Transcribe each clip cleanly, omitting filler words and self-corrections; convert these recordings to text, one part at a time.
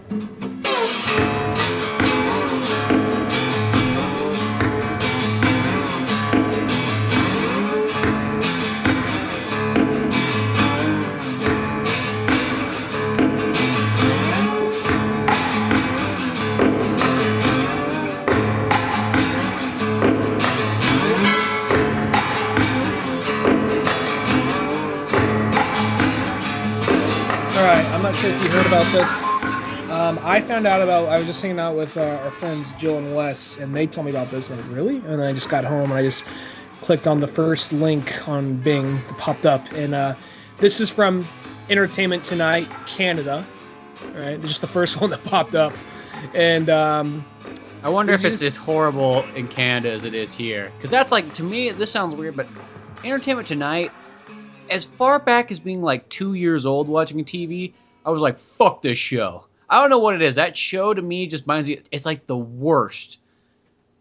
I'm not sure if you heard about this. I found out about, I was just hanging out with our friends Jill and Wes, and they told me about this. I'm like, really? And I just got home and I just clicked on the first link on Bing that popped up. And this is from Entertainment Tonight, Canada. All right, just the first one that popped up. And I wonder if it's as horrible in Canada as it is here. Because that's like, to me, this sounds weird, but Entertainment Tonight, as far back as being like 2 years old watching TV, I was like, fuck this show. I don't know what it is. That show to me just reminds me, it's like the worst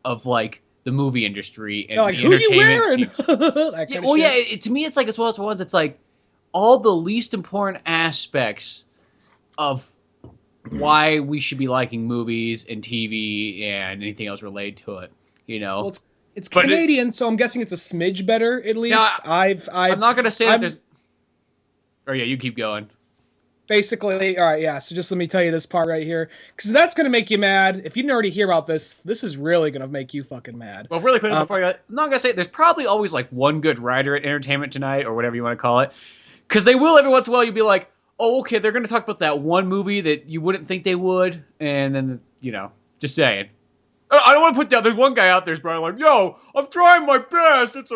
of like the movie industry and like, the who entertainment. You wearing? Yeah, well, yeah, to me, it's like, it's one of those ones, it's like all the least important aspects of why we should be liking movies and TV and anything else related to it, you know? Well, it's Canadian, so I'm guessing it's a smidge better, at least. Yeah, I'm not going to say that there's... Oh, yeah, you keep going. Basically, all right, yeah, so just let me tell you this part right here, because that's going to make you mad. If you didn't already hear about this, this is really going to make you fucking mad. Well, really quick, before I'm not going to say it, there's probably always, like, one good writer at Entertainment Tonight, or whatever you want to call it, because they will, every once in a while, you'll be like, oh, okay, they're going to talk about that one movie that you wouldn't think they would, and then, you know, just saying. I don't want to put down, there's one guy out there who's probably like, yo, I'm trying my best, it's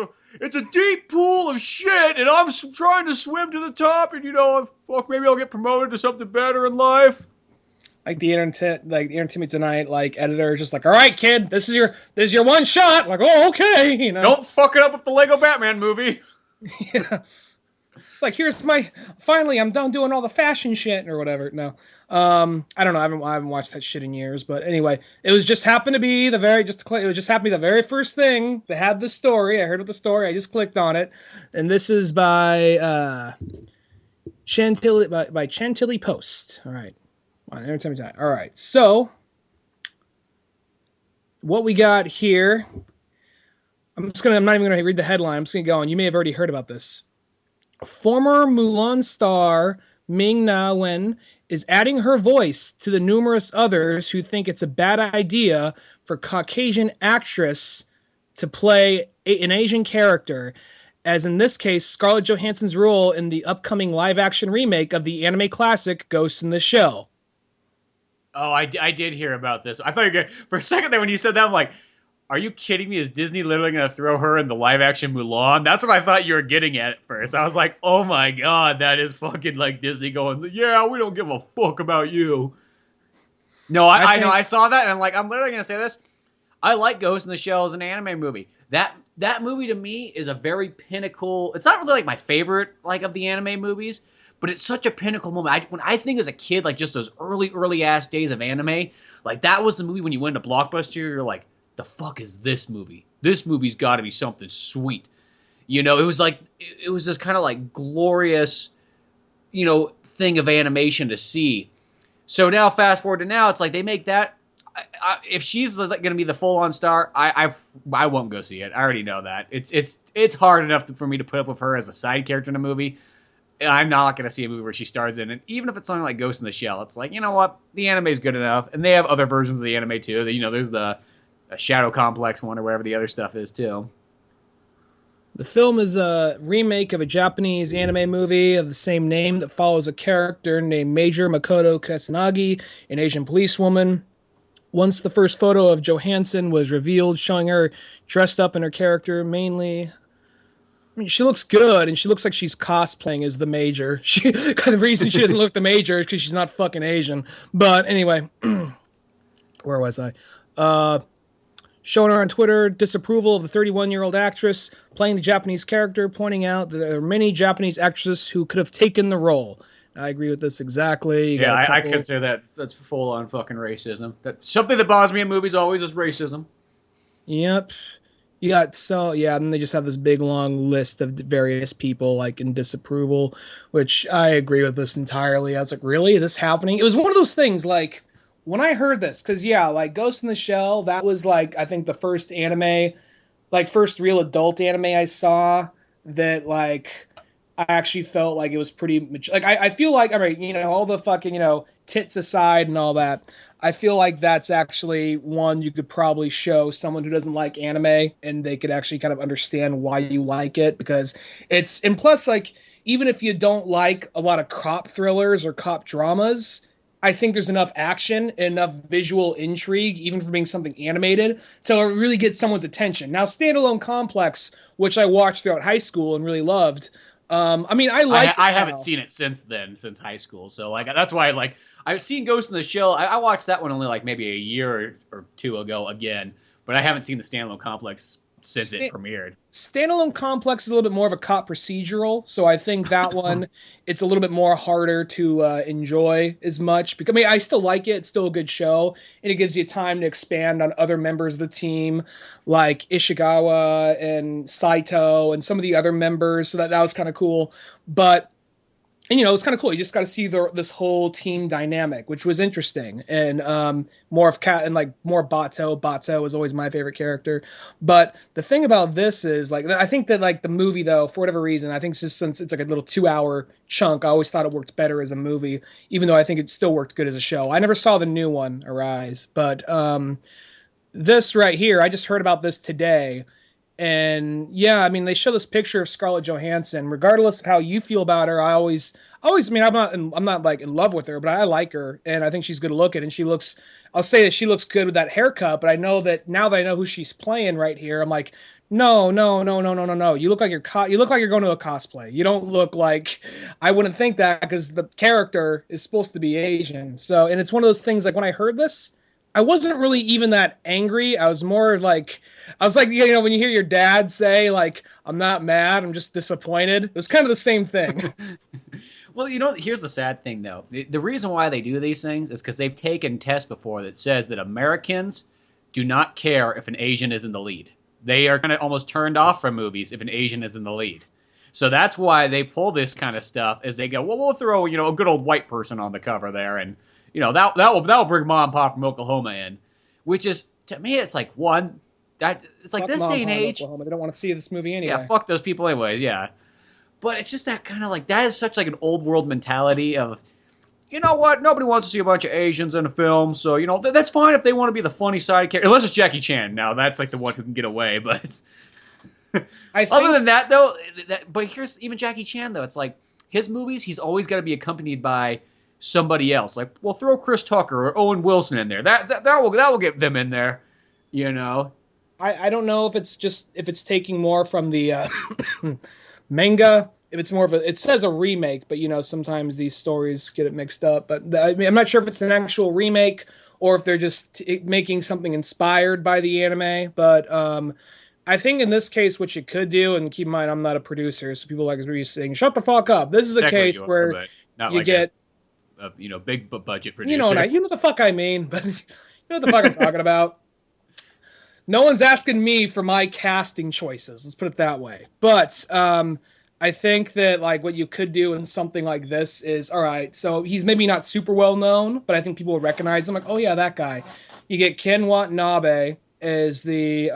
a deep pool of shit, and I'm trying to swim to the top, and, you know, fuck, maybe I'll get promoted to something better in life. Like the Entertainment Tonight, like, editor is just like, all right, kid, this is your one shot. Like, oh, okay, you know. Don't fuck it up with the Lego Batman movie. Yeah. It's like, finally, I'm done doing all the fashion shit or whatever. No, I don't know. I haven't watched that shit in years. But anyway, it was just happened to be the very first thing that had the story. I heard of the story. I just clicked on it, and this is by Chantilly Post. All right, on Entertainment Tonight. All right, so what we got here. I'm not even gonna read the headline. I'm just gonna go on. You may have already heard about this. Former Mulan star Ming-Na Wen is adding her voice to the numerous others who think it's a bad idea for Caucasian actress to play an Asian character, as in this case, Scarlett Johansson's role in the upcoming live-action remake of the anime classic Ghost in the Shell. Oh, I did hear about this. I thought you were gonna, for a second there when you said that, I'm like, are you kidding me? Is Disney literally going to throw her in the live-action Mulan? That's what I thought you were getting at first. I was like, oh my god, that is fucking like Disney going, yeah, we don't give a fuck about you. No, I know, I saw that, and I'm like, I'm literally going to say this. I like Ghost in the Shell as an anime movie. That movie to me is a very pinnacle. It's not really like my favorite like of the anime movies, but it's such a pinnacle moment. When I think as a kid, like just those early ass days of anime, like that was the movie when you went to Blockbuster, you're like, the fuck is this movie? This movie's got to be something sweet. You know, it was like, it was this kind of like glorious, you know, thing of animation to see. So now, fast forward to now, it's like they make that. If she's going to be the full-on star, I won't go see it. I already know that. It's hard enough for me to put up with her as a side character in a movie. I'm not going to see a movie where she stars in it. Even if it's something like Ghost in the Shell, it's like, you know what? The anime is good enough. And they have other versions of the anime, too. You know, there's the Shadow Complex one or whatever the other stuff is, too. The film is a remake of a Japanese anime movie of the same name that follows a character named Major Makoto Kusanagi, an Asian policewoman. Once the first photo of Johansson was revealed, showing her dressed up in her character, mainly... I mean, she looks good, and she looks like she's cosplaying as the Major. The reason she doesn't look the Major is because she's not fucking Asian. But anyway, where was I? Showing her on Twitter disapproval of the 31-year-old actress playing the Japanese character, pointing out that there are many Japanese actresses who could have taken the role. I agree with this exactly. Yeah, I consider that's full-on fucking racism. That's something that bothers me in movies always is racism. Yep. You got so yeah, and they just have this big long list of various people like in disapproval, which I agree with this entirely. I was like, really, this happening? It was one of those things like when I heard this, because yeah, like Ghost in the Shell, that was like I think the first anime, like first real adult anime I saw that like I actually felt like it was pretty mature. Like I feel like, all right, all the fucking, tits aside and all that. I feel like that's actually one you could probably show someone who doesn't like anime and they could actually kind of understand why you like it because and plus like even if you don't like a lot of cop thrillers or cop dramas, I think there's enough action and enough visual intrigue, even for being something animated, to really get someone's attention. Now, Standalone Complex, which I watched throughout high school and really loved, I mean, I liked it I haven't now. seen it since then, since high school. So like that's why like I've seen Ghost in the Shell. I watched that one only like maybe a year or two ago again, but I haven't seen the Standalone Complex since it Sta- premiered. Standalone Complex is a little bit more of a cop procedural, so I think that one it's a little bit more harder to enjoy as much. Because I mean, I still like it; it's still a good show, and it gives you time to expand on other members of the team, like Ishikawa and Saito, and some of the other members. So that was kind of cool. But and it's kind of cool. You just got to see this whole team dynamic, which was interesting, and more of Cat and like more Bato. Bato was always my favorite character. But the thing about this is like I think that like the movie though, for whatever reason, I think just since it's like a little 2 hour chunk, I always thought it worked better as a movie, even though I think it still worked good as a show. I never saw the new one, Arise, but this right here, I just heard about this today. And yeah, I mean, they show this picture of Scarlett Johansson. Regardless of how you feel about her, I mean, I'm not like in love with her, but I like her, and I think she's good looking. And she looks, I'll say that she looks good with that haircut. But I know that now that I know who she's playing right here, I'm like, no, no, no, no, no, no, no. You look like you look like you're going to a cosplay. You don't look like. I wouldn't think that because the character is supposed to be Asian. So, and it's one of those things like when I heard this, I wasn't really even that angry. I was more like I was like, when you hear your dad say, like, I'm not mad, I'm just disappointed. It was kind of the same thing. Well, here's the sad thing though. The reason why they do these things is because they've taken tests before that says that Americans do not care if an Asian is in the lead. They are kind of almost turned off from movies if an Asian is in the lead. So that's why they pull this kind of stuff as they go, well, we'll throw, a good old white person on the cover there and that will bring mom and pop from Oklahoma in, which is to me it's like one that it's like Fuck this Mom, day and Pa in age. Oklahoma. They don't want to see this movie Yeah, anyway. fuck those people anyways, yeah. But it's just that kind of like that is such like an old world mentality of you know what? Nobody wants to see a bunch of Asians in a film, so that's fine if they want to be the funny side character, unless it's Jackie Chan. Now that's like the one who can get away. But I other think than that, though, but here's even Jackie Chan though. It's like his movies, he's always got to be accompanied by somebody else. Like, well, throw Chris Tucker or Owen Wilson in there. That will get them in there. You know. I don't know if it's taking more from the manga. If it's more of a, it says a remake, but sometimes these stories get it mixed up. But I mean, I'm not sure if it's an actual remake or if they're just making something inspired by the anime. But I think in this case, what you could do, and keep in mind, I'm not a producer, so people like me saying, "Shut the fuck up." This is a Technically, case you are, where but not you like get, big budget producer. you know what the fuck I mean, but you know what the fuck I'm talking about. No one's asking me for my casting choices. Let's put it that way. But I think that like what you could do in something like this is all right. So he's maybe not super well known, but I think people will recognize him. Like, oh yeah, that guy. You get Ken Watanabe as the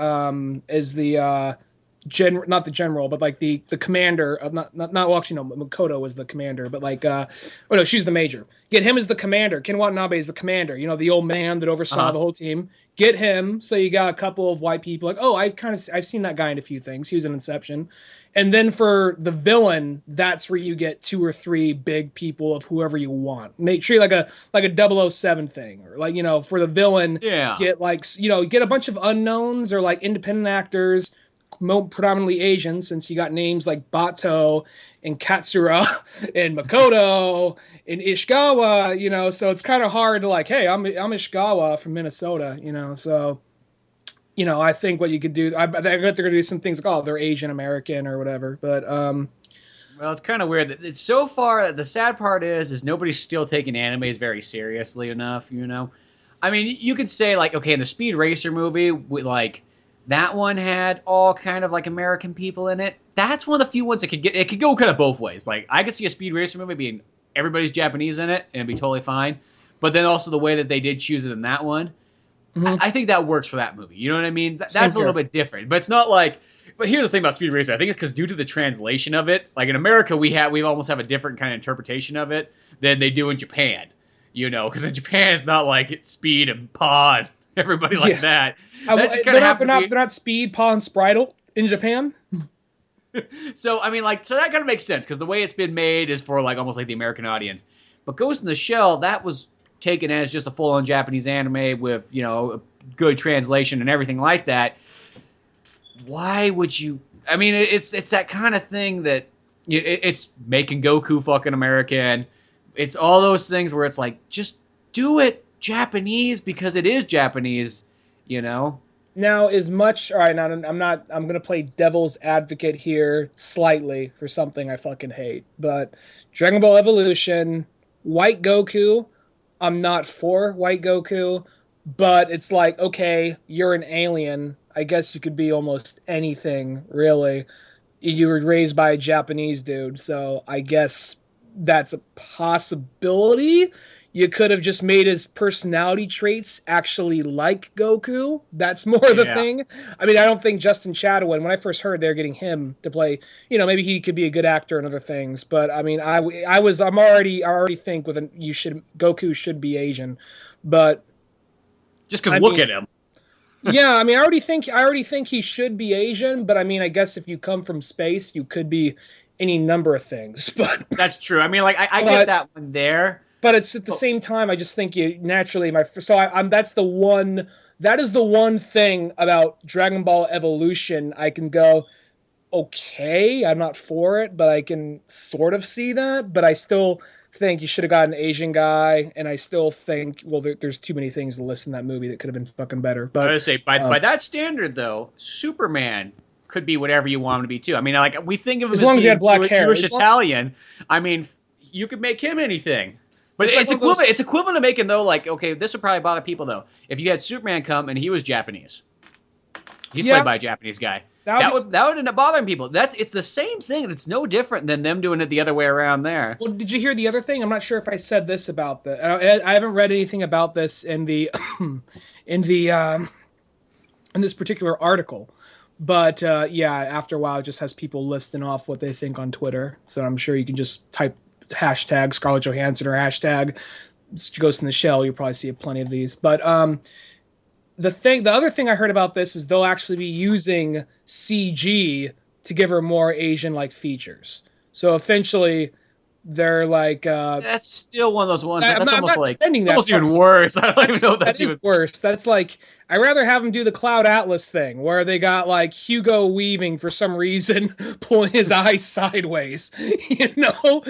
not the general, but like the commander of not well actually no Makoto was the commander, but like oh no, she's the major. Get him as the commander. Ken Watanabe is the commander. The old man that oversaw Uh-huh. the whole team. Get him. So you got a couple of white people like, oh, I've seen that guy in a few things. He was in Inception. And then for the villain, that's where you get two or three big people of whoever you want. Make sure like a 007 thing, or like for the villain, Yeah. get like get a bunch of unknowns or like independent actors, predominantly Asian, since you got names like Bato and Katsura and Makoto and Ishikawa, so it's kind of hard to like, hey, I'm Ishikawa from Minnesota, so I think what you could do, I bet they're gonna do some things like, oh, they're Asian American or whatever, but Well, it's kind of weird. It's so far. The sad part is nobody's still taking animes very seriously enough. I mean, you could say like, okay, in the Speed Racer movie, with like That one had all kind of like American people in it. That's one of the few ones that could go kind of both ways. Like I could see a Speed Racer movie being everybody's Japanese in it and it'd be totally fine. But then also the way that they did choose it in that one, I think that works for that movie. You know what I mean? That's a little bit different. But it's not like. But here's the thing about Speed Racer. I think it's because due to the translation of it, like in America, we almost have a different kind of interpretation of it than they do in Japan. You know, because in Japan it's not like it's Speed and Pod, everybody like that. They're not Speed, Paw, and Spritle in Japan. So I mean, like, so that kind of makes sense because the way it's been made is for like almost like the American audience. But Ghost in the Shell, that was taken as just a full-on Japanese anime with a good translation and everything like that. Why would you? I mean, it's that kind of thing that it's making Goku fucking American. It's all those things where it's like, just do it Japanese because it is Japanese, Now, all right, now I'm gonna play devil's advocate here slightly for something I fucking hate, but Dragon Ball Evolution, White Goku, I'm not for White Goku, but it's like, okay, you're an alien. I guess you could be almost anything, really. You were raised by a Japanese dude, so I guess that's a possibility. You could have just made his personality traits actually like Goku. That's more the thing. I mean, I don't think Justin Chatwin, when I first heard they're getting him to play, maybe he could be a good actor and other things. But I mean, I already think Goku should be Asian, but just because look at him. Yeah, I mean, I already think he should be Asian, but I mean, I guess if you come from space, you could be any number of things. But that's true. I mean, like I get that one there. But it's at the same time, I just think you naturally that is the one thing about Dragon Ball Evolution I can go, okay, I'm not for it, but I can sort of see that. But I still think you should have got an Asian guy, and I still think, well, there's too many things to list in that movie that could have been fucking better. But I would say by that standard, though, Superman could be whatever you want him to be too. I mean, like we think of him as long as he had black hair, Jewish Italian. I mean, you could make him anything. But it's equivalent. It's equivalent to making though. Like, okay, this would probably bother people though. If you had Superman come and he was Japanese, he's played by a Japanese guy. That would end up bothering people. It's the same thing. It's no different than them doing it the other way around there. Well, did you hear the other thing? I'm not sure if I said this about I haven't read anything about this in the in this particular article. But after a while, it just has people listing off what they think on Twitter. So I'm sure you can just type hashtag Scarlett Johansson or hashtag Ghost in the Shell. You'll probably see plenty of these. But the other thing I heard about this is they'll actually be using CG to give her more Asian-like features. So eventually, they're like that's still one of those ones. That's almost even worse. I don't even know that is worse. That's like, I'd rather have him do the Cloud Atlas thing where they got like Hugo Weaving for some reason pulling his eyes sideways, or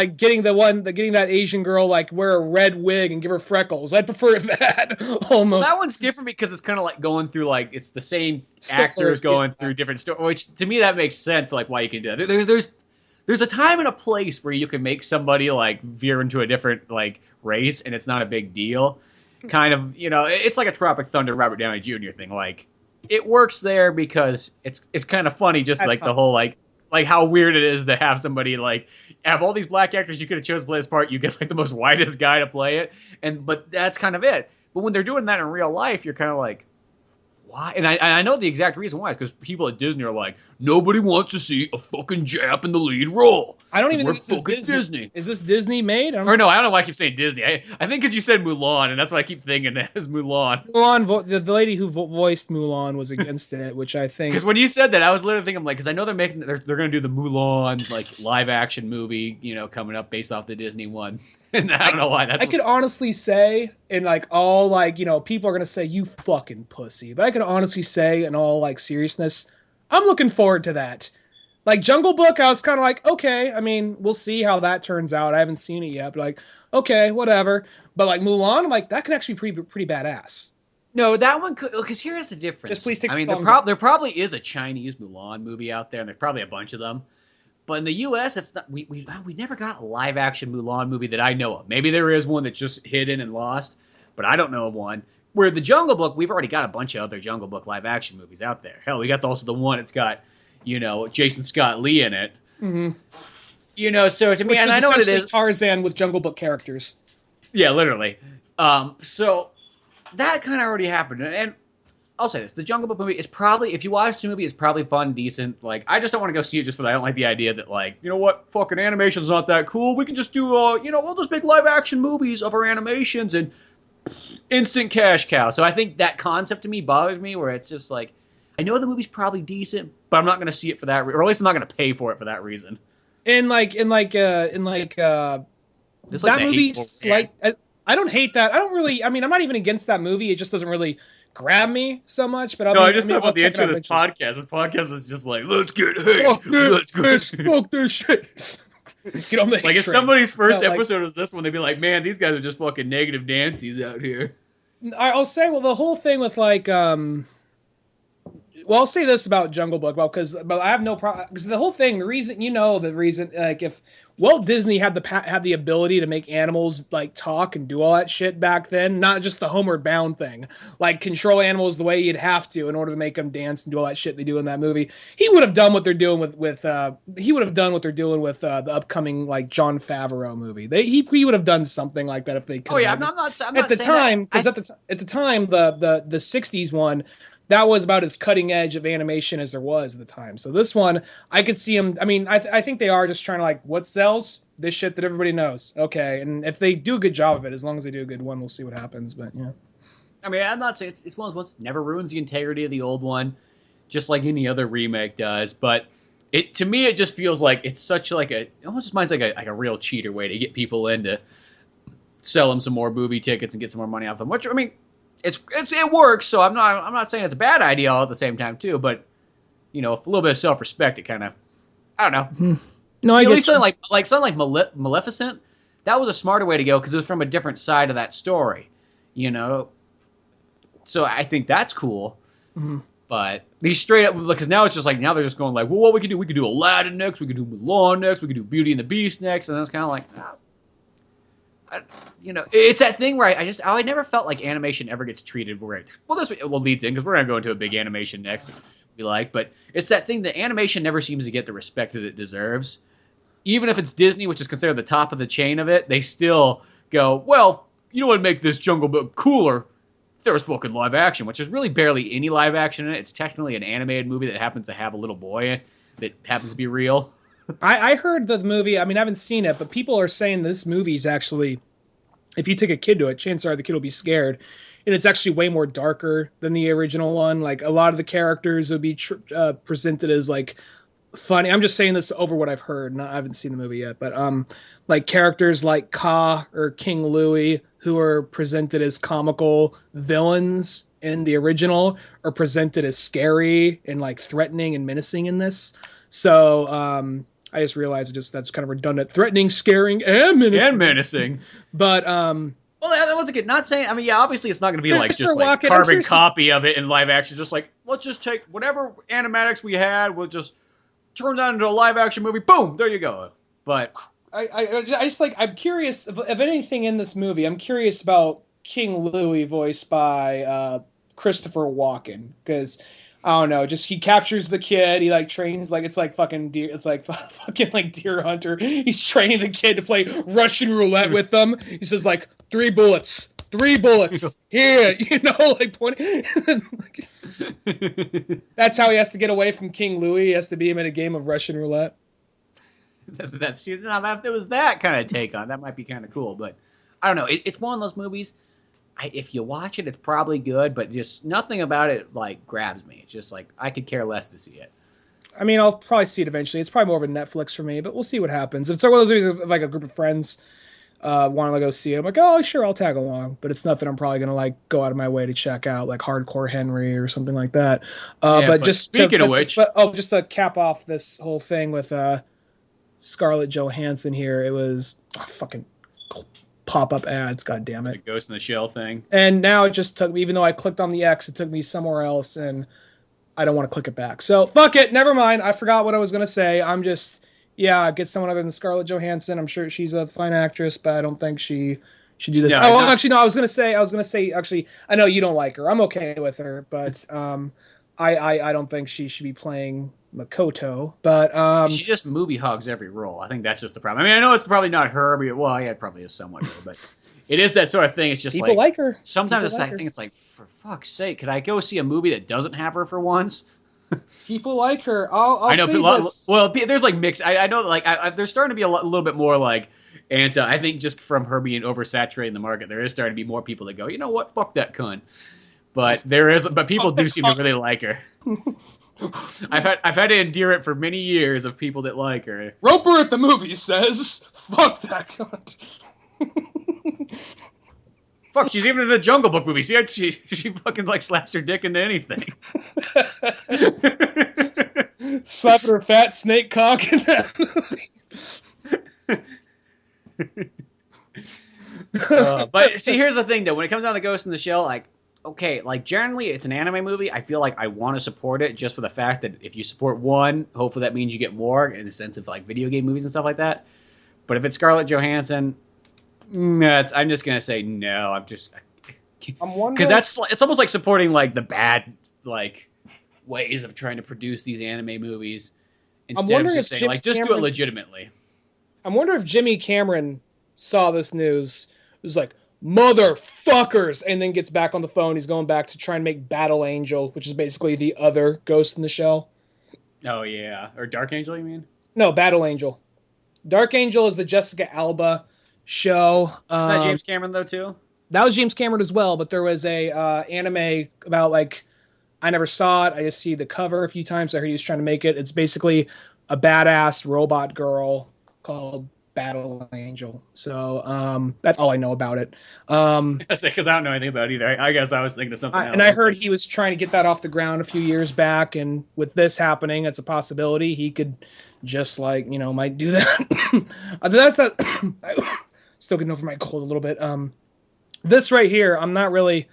getting that Asian girl like wear a red wig and give her freckles. I'd prefer that almost. That one's different because it's kind of like going through like it's the same actors going through different stories, which to me that makes sense. Like why you can do that. There's a time and a place where you can make somebody like veer into a different like race and it's not a big deal. Kind of, it's like a Tropic Thunder Robert Downey Jr. thing. Like it works there because it's kind of funny, just like the whole like how weird it is to have somebody like have all these black actors you could have chosen to play this part. You get like the most whitest guy to play it, but that's kind of it. But when they're doing that in real life, you're kind of like, why? And I know the exact reason why is because people at Disney are like, nobody wants to see a fucking Jap in the lead role. I don't even think this is Disney. Is this Disney made? No, I don't know why I keep saying Disney. I think because you said Mulan, and that's what I keep thinking as Mulan. The lady who voiced Mulan was against it, which I think. Because when you said that, I was literally thinking, like, because I know they're going to do the Mulan like live action movie, coming up based off the Disney one. And I don't know why that's. I could honestly say, in like all like people are gonna say you fucking pussy, but I could honestly say in all like seriousness, I'm looking forward to that. Like Jungle Book, I was kind of like, okay, I mean, we'll see how that turns out. I haven't seen it yet, but like, okay, whatever. But like Mulan, I'm like, that could actually be pretty badass. No, that one could, because here's the difference. Just please take the songs there probably is a Chinese Mulan movie out there, and there's probably a bunch of them. But in the U.S., it's not. We never got a live action Mulan movie that I know of. Maybe there is one that's just hidden and lost, but I don't know of one. Where the Jungle Book, we've already got a bunch of other Jungle Book live action movies out there. Hell, we got also the one that's got, Jason Scott Lee in it. Mm-hmm. So to me, Which and was I know what it essentially is. Tarzan with Jungle Book characters. Yeah, literally. So that kind of already happened. And I'll say this: the Jungle Book movie is probably, if you watch the movie, it's probably fun, decent. Like, I just don't want to go see it just because I don't like the idea that, like, you know what, fucking animation's not that cool. We can just do, we'll just make live action movies of our animations and instant cash cow. So I think that concept to me bothers me, where it's just like, I know the movie's probably decent, but I'm not going to see it for that, or at least I'm not going to pay for it for that reason. This Like that the movie's like, I don't hate that. I don't really. I mean, I'm not even against that movie. It just doesn't really grab me so much. But I just thought about the intro of this podcast. This podcast is just like, let's get hate. Fuck this shit. Get on the like if somebody's first episode was this one, they'd be like, man, these guys are just fucking negative Nancy's out here. I'll say, well, the whole thing with like, well, I'll say this about Jungle Book, but I have no problem, because the whole thing, the reason, like, if Walt Disney had the ability to make animals like talk and do all that shit back then, not just the Homeward Bound thing, like control animals the way you'd have to in order to make them dance and do all that shit they do in that movie, he would have done what they're doing with the upcoming like Jon Favreau movie. He would have done something like that if they could. Oh yeah, I'm not at the time, because at the time the '60s one, that was about as cutting edge of animation as there was at the time. So this one, I could see them. I mean, I think they are just trying to like, what sells? This shit that everybody knows. Okay, and if they do a good job of it, as long as they do a good one, we'll see what happens. But yeah. I mean, I'm not saying it's one of those ones that never ruins the integrity of the old one, just like any other remake does. But to me, it just feels like it's such like it almost just reminds like a real cheater way to get people in to sell them some more movie tickets and get some more money off them. Which, I mean, it works, so I'm not saying it's a bad idea all at the same time too, but a little bit of self-respect, it kind of, I don't know. No, See, at least something like Maleficent, that was a smarter way to go because it was from a different side of that story, So I think that's cool. Mm-hmm. But these straight up, because now it's just like, now they're just going like, well, what we could do Aladdin next, we could do Mulan next, we could do Beauty and the Beast next, and that's kind of like, it's that thing where I never felt like animation ever gets treated right. Well, this leads in because we're gonna go into a big animation next. We like, but it's that thing that animation never seems to get the respect that it deserves. Even if it's Disney, which is considered the top of the chain of it, they still go, well, you know what would make this Jungle Book cooler? If there was fucking live action, which is really barely any live action in it. It's technically an animated movie that happens to have a little boy that happens to be real. I heard the movie. I mean, I haven't seen it, but people are saying this movie's actually, if you take a kid to it, chances are the kid will be scared. And it's actually way more darker than the original one. Like, a lot of the characters would be presented as like funny. I'm just saying this over what I've heard. I haven't seen the movie yet, but like characters like Ka or King Louie, who are presented as comical villains in the original, are presented as scary and like threatening and menacing in this. So I just realized that's kind of redundant. Threatening, scaring, and menacing. But well, that was a good. Not saying. I mean, yeah, obviously it's not going to be like just like carbon copy of it in live action. Just like, let's just take whatever animatics we had, we'll just turn that into a live action movie. Boom, there you go. But I just like, I'm curious of anything in this movie. I'm curious about King Louie, voiced by Christopher Walken, because I don't know, just he captures the kid, he like trains like it's like fucking deer, it's like fucking like Deer Hunter. He's training the kid to play Russian roulette with them. He says like 3 bullets. Here, like pointing. That's how he has to get away from King Louie. He has to beat him in a game of Russian roulette. If there was that kind of take on, that might be kind of cool. But I don't know. It's one of those movies. If you watch it, it's probably good, but just nothing about it like grabs me. It's just like I could care less to see it. I mean, I'll probably see it eventually. It's probably more of a Netflix for me, but we'll see what happens. If it's one of those movies, if like a group of friends want to go see it, I'm like, oh, sure, I'll tag along. But it's nothing I'm probably gonna like go out of my way to check out, like Hardcore Henry or something like that. But just speaking of which, just to cap off this whole thing with Scarlett Johansson here, it was fucking pop-up ads, god damn it. The Ghost in the Shell thing. And now it just took me, even though I clicked on the X, it took me somewhere else, and I don't want to click it back. So, fuck it, never mind. I forgot what I was going to say. I'm just, get someone other than Scarlett Johansson. I'm sure she's a fine actress, but I don't think she should do this. No, Oh, no. actually, no. I was gonna say. Actually, I know you don't like her. I'm okay with her, but I don't think she should be playing Makoto. But She just movie hogs every role. I think that's just the problem. I mean, I know it's probably not her, but well, yeah, it probably is somewhat her, but it is that sort of thing. It's just people like like her. sometimes People it's, like I her. think it's like, for fuck's sake, could I go see a movie that doesn't have her for once? People like her. I'll I know, say but this. well, there's like mix. I know, like, there's starting to be a little bit more like, and I think just from her being oversaturated in the market, there is starting to be more people that go, you know what, fuck that cunt. But but people do seem to really like her. I've had to endure it for many years of people that like her. Roper at the movie says, "Fuck that cunt." Fuck, she's even in the Jungle Book movie. See, she fucking like slaps her dick into anything. Slapping her fat snake cock in that movie. But see, here's the thing though. When it comes down to Ghost in the Shell, like, okay, like generally it's an anime movie. I feel like I want to support it just for the fact that if you support one, hopefully that means you get more in the sense of like video game movies and stuff like that. But if it's Scarlett Johansson, I'm just gonna say no. I'm wondering because it's almost like supporting like the bad like ways of trying to produce these anime movies instead of just saying like just do it legitimately. I'm wondering if Jimmy Cameron saw this news. It was like, motherfuckers, and then gets back on the phone. He's going back to try and make Battle Angel, which is basically the other Ghost in the Shell. Oh yeah, or Dark Angel, you mean? No, Battle Angel. Dark Angel is the Jessica Alba show. Isn't that James Cameron though too? That was James Cameron as well, but there was a anime about like, I never saw it. I just see the cover a few times. I heard he was trying to make it. It's basically a badass robot girl called Battle Angel. So that's all I know about it. Because I don't know anything about it either. I guess I was thinking of something else. And I heard he was trying to get that off the ground a few years back, and with this happening, it's a possibility he could just like, might do that. That's that. Still getting over my cold a little bit. This right here, I'm not really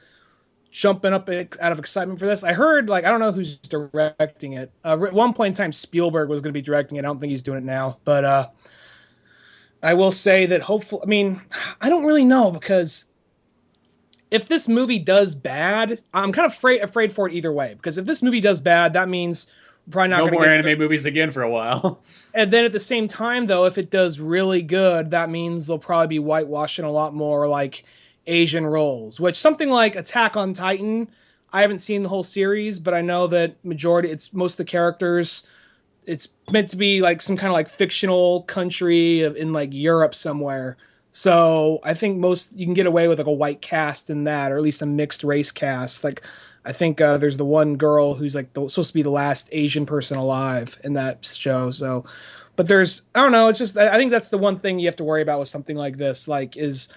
jumping up out of excitement for this. I heard, like, I don't know who's directing it. At one point in time, Spielberg was going to be directing it. I don't think he's doing it now, but I will say that hopefully, I mean, I don't really know, because if this movie does bad, I'm kind of afraid for it either way. Because if this movie does bad, that means we're probably not no going to more anime movies again for a while. And then at the same time, though, if it does really good, that means they'll probably be whitewashing a lot more like Asian roles. Which something like Attack on Titan, I haven't seen the whole series, but I know that it's most of the characters. It's meant to be like some kind of like fictional country in like Europe somewhere. So I think you can get away with like a white cast in that, or at least a mixed race cast. Like I think there's the one girl who's like supposed to be the last Asian person alive in that show. So, but I don't know. It's just, I think that's the one thing you have to worry about with something like this. Like, is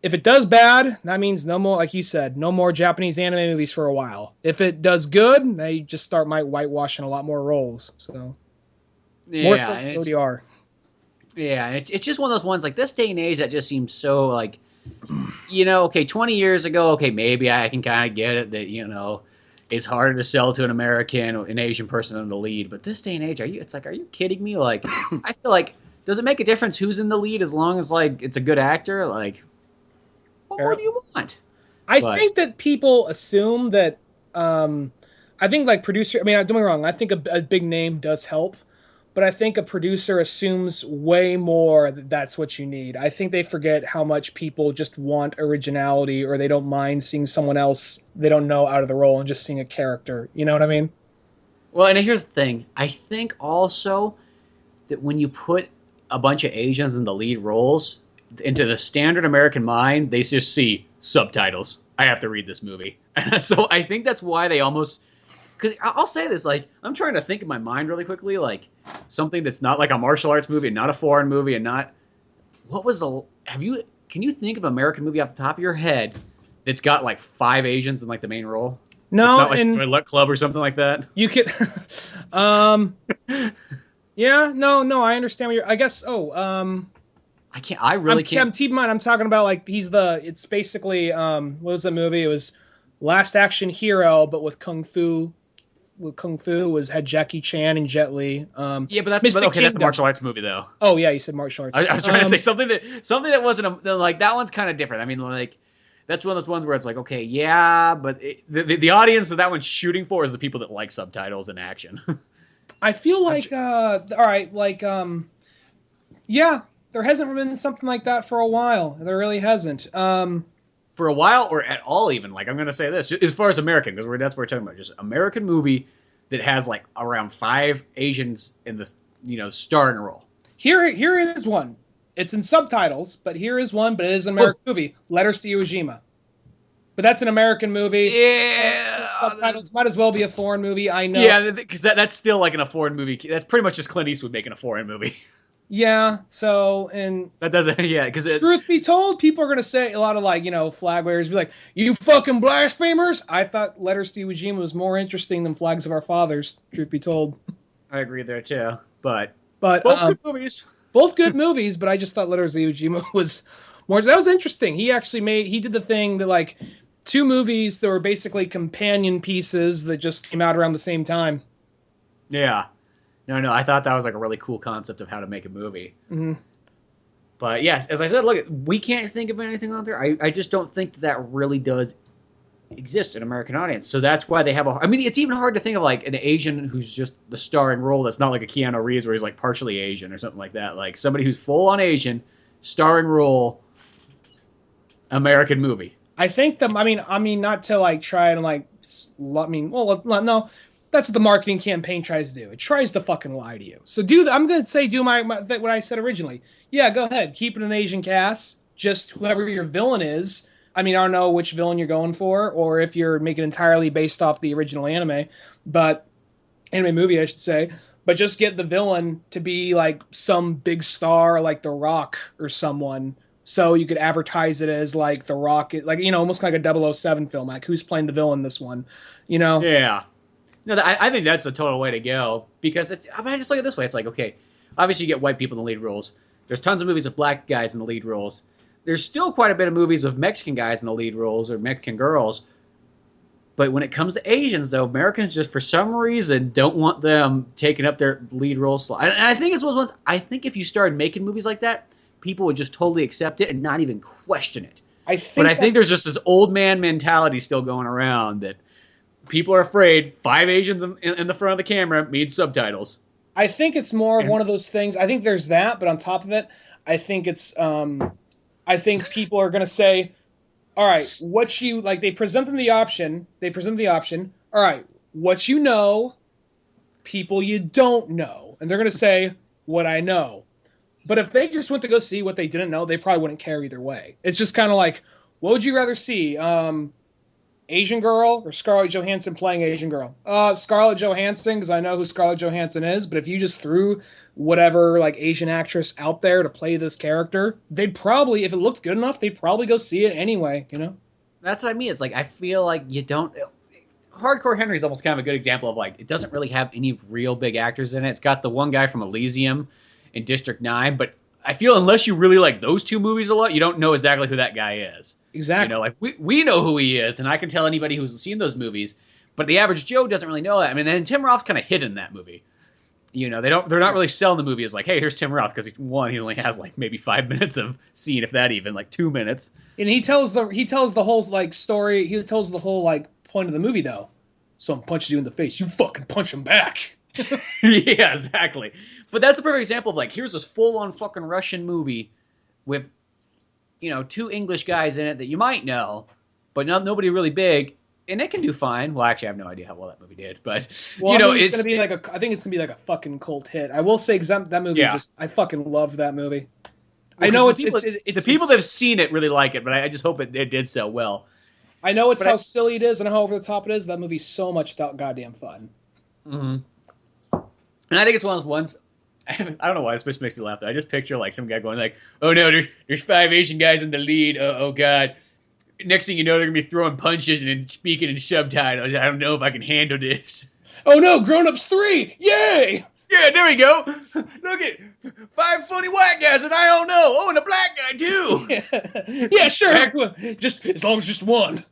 if it does bad, that means no more, like you said, no more Japanese anime movies for a while. If it does good, they just start whitewashing a lot more roles. So more so ODR. Yeah, and it's just one of those ones like this day and age that just seems so like, okay, 20 years ago, okay, maybe I can kind of get it that, it's harder to sell to an Asian person in the lead. But this day and age, are you kidding me? Like, I feel like, does it make a difference who's in the lead as long as like it's a good actor? Like, what more do you want? I think that people assume that, I think like producer, I mean, don't get me wrong, I think a big name does help. But I think a producer assumes way more that that's what you need. I think they forget how much people just want originality, or they don't mind seeing someone else they don't know out of the role and just seeing a character. You know what I mean? Well, and here's the thing. I think also that when you put a bunch of Asians in the lead roles, into the standard American mind, they just see subtitles. I have to read this movie. And so I think that's why they almost... Because I'll say this, like, I'm trying to think in my mind really quickly, like, something that's not like a martial arts movie and not a foreign movie and not... Can you think of an American movie off the top of your head that's got, like, 5 Asians in, like, the main role? No, it's not like Toilet Club or something like that? You could... yeah, no, I understand what you're... I guess, I really can't... Keep in mind, I'm talking about, like, it's basically, what was the movie? It was Last Action Hero, but with Kung Fu with Kung Fu had Jackie Chan and Jet Li. Yeah, but Mystic okay. That's a Kingdom. martial arts movie, though. Oh yeah, you said martial arts. I was trying to say something that wasn't like that one's kind of different. I mean, like that's one of those ones where it's like, okay, yeah, but the audience that one's shooting for is the people that like subtitles and action. I feel like all right, like yeah, there hasn't been something like that for a while. There really hasn't. For a while or at all, even like I'm gonna say this as far as American, because that's what we're talking about, just American movie that has like around 5 Asians in the starring role. Here is one. It's in subtitles, but here is one. But it is an American movie. Letters to Iwo Jima. But that's an American movie. Yeah, subtitles might as well be a foreign movie. I know. Yeah, because that's still like in a foreign movie. That's pretty much just Clint Eastwood making a foreign movie. Yeah. So and that doesn't. Yeah, because truth be told, people are gonna say a lot of like flag wavers be like, "You fucking blasphemers!" I thought Letters to Iwo Jima was more interesting than Flags of Our Fathers. Truth be told. I agree there too, but both good movies. Both good movies, but I just thought Letters to Iwo Jima was more. That was interesting. He did the thing that like 2 movies that were basically companion pieces that just came out around the same time. Yeah. No, I thought that was like a really cool concept of how to make a movie. Mm-hmm. But yes, as I said, look, we can't think of anything out there. I just don't think that really does exist in American audience. So that's why they have I mean, it's even hard to think of like an Asian who's just the starring role that's not like a Keanu Reeves where he's like partially Asian or something like that. Like somebody who's full on Asian, starring role, American movie. I think I mean, not to like try and like, no, that's what the marketing campaign tries to do. It tries to fucking lie to you. So I'm going to say my what I said originally. Yeah, go ahead. Keep it an Asian cast. Just whoever your villain is. I mean, I don't know which villain you're going for, or if you're making entirely based off the original anime movie, I should say. But just get the villain to be like some big star, like The Rock or someone, so you could advertise it as like The Rock, like almost like a 007 film. Like who's playing the villain this one, Yeah. No, I think that's a total way to go because I just look at it this way. It's like, okay, obviously you get white people in the lead roles. There's tons of movies with black guys in the lead roles. There's still quite a bit of movies with Mexican guys in the lead roles or Mexican girls. But when it comes to Asians, though, Americans just for some reason don't want them taking up their lead role slot. And I think it's one of those ones. I think if you started making movies like that, people would just totally accept it and not even question it. I think there's just this old man mentality still going around that people are afraid 5 Asians in the front of the camera means subtitles. I think it's more of one of those things. I think there's that, but on top of it, I think it's I think people are going to say, all right, they present them the option. All right, what you know, people you don't know. And they're going to say, what I know. But if they just went to go see what they didn't know, they probably wouldn't care either way. It's just kind of like, what would you rather see? Asian girl or Scarlett Johansson playing Asian girl? Scarlett Johansson, because I know who Scarlett Johansson is. But if you just threw whatever like Asian actress out there to play this character, they'd probably, if it looked good enough, they'd probably go see it anyway. That's what I mean. It's like I feel like you don't. Hardcore Henry is almost kind of a good example of like it doesn't really have any real big actors in it. It's got the one guy from Elysium in District 9, but I feel unless you really like those 2 movies a lot, you don't know exactly who that guy is. Exactly. Like we know who he is, and I can tell anybody who's seen those movies, but the average Joe doesn't really know that. I mean, and Tim Roth's kind of hidden in that movie. They're not really selling the movie as like, hey, here's Tim Roth, because he only has like maybe 5 minutes of scene, if that even, like 2 minutes. And he tells the whole like story. He tells the whole like point of the movie though. Someone punches you in the face, you fucking punch him back. Yeah, exactly. But that's a perfect example of like, here's this full-on fucking Russian movie with, 2 English guys in it that you might know, but nobody really big, and it can do fine. Well, actually, I have no idea how well that movie did, but it's gonna be like I think it's gonna be like a fucking cult hit. I will say, that movie, I fucking love that movie. Well, I know the people that have seen it really like it, but I just hope it did sell well. I know how silly it is and how over the top it is. That movie's so much goddamn fun. Mm-hmm. And I think it's one of those ones. I don't know why this makes me laugh. Though. I just picture like some guy going like, "Oh no, there's 5 Asian guys in the lead. Oh god." Next thing you know, they're gonna be throwing punches and speaking in subtitles. I don't know if I can handle this. Oh no, Grown Ups 3! Yay! Yeah, there we go. Look at 5 funny white guys that I don't know. Oh, and a black guy too. Yeah, sure. Just as long as just one.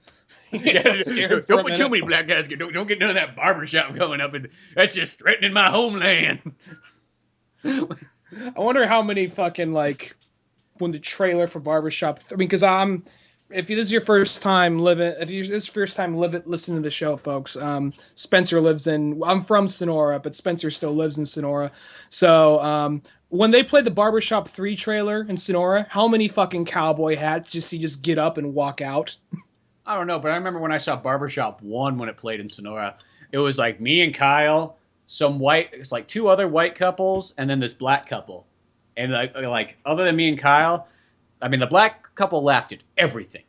He gets so scared for Don't a put too minute. many black guys. Don't get none of that barbershop going up, and that's just threatening my homeland. I wonder how many fucking like when the trailer for Barbershop. I mean, because if this is your first time living, if you this is your first time listening to the show, folks. Spencer lives in. I'm from Sonora, but Spencer still lives in Sonora. So when they played the Barbershop 3 trailer in Sonora, how many fucking cowboy hats just you just get up and walk out? I don't know, but I remember when I saw Barbershop 1 when it played in Sonora. It was like me and Kyle, it's like two other white couples, and then this black couple. And like other than me and Kyle, I mean, the black couple laughed at everything.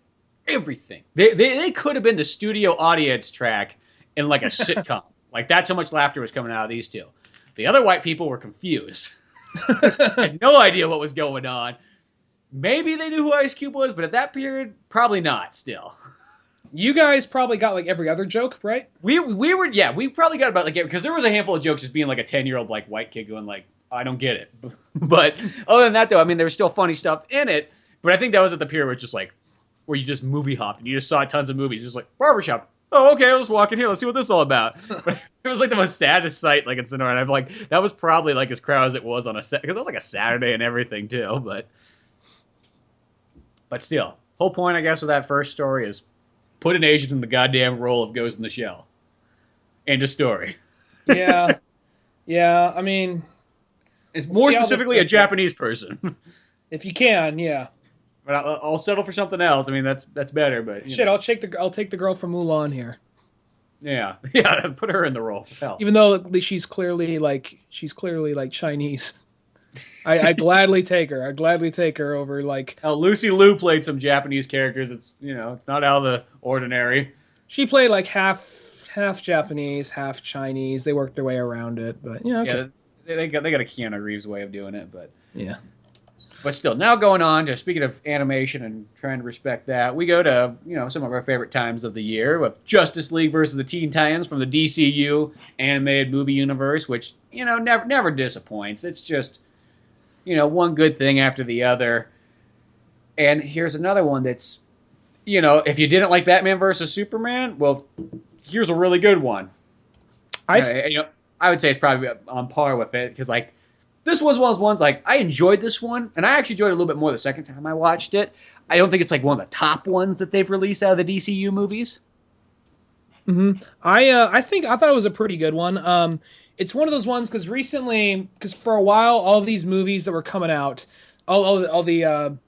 Everything. They could have been the studio audience track in like a sitcom. Like that's how much laughter was coming out of these two. The other white people were confused. Had no idea what was going on. Maybe they knew who Ice Cube was, but at that period, probably not still. You guys probably got like every other joke, right? We probably got about like, because there was a handful of jokes just being like a 10-year-old like white kid going like, I don't get it. But other than that though, I mean, there was still funny stuff in it, but I think that was at the period where it's just like, where you just movie hopped and you just saw tons of movies, just like Barbershop. Oh, okay, let's walk in here. Let's see what this is all about. But it was like the most saddest sight, like in Sonora. And I'm like, that was probably like as crowded as it was on a set, because it was like a Saturday and everything too. But still, whole point, I guess, of that first story is put an Asian in the goddamn role of Ghost in the Shell. End of story. Yeah, yeah. I mean, It's we'll more see how this specifically a turns out. Japanese person. If you can, yeah. But I'll settle for something else. I mean, that's better. But Shit, know. I'll take the girl from Mulan here. Yeah, put her in the role. Hell. Even though she's clearly like Chinese. I gladly take her. I gladly take her over like Lucy Liu played some Japanese characters. It's it's not out of the ordinary. she played like half Japanese, half Chinese. They worked their way around it, but yeah, okay. Yeah, they got a Keanu Reeves way of doing it, but Yeah. But still, now going on to speaking of animation and trying to respect that, we go to some of our favorite times of the year with Justice League versus the Teen Titans from the DCU Animated Movie universe, which never disappoints. It's just one good thing after the other. And here's another one that's if you didn't like Batman versus Superman, well, here's a really good one. I would say it's probably on par with it because like. This was one of those ones, like, I enjoyed this one, and I actually enjoyed it a little bit more the second time I watched it. I don't think it's, like, one of the top ones that they've released out of the DCU movies. Mm-hmm. I thought it was a pretty good one. It's one of those ones because for a while, all these movies that were coming out, all the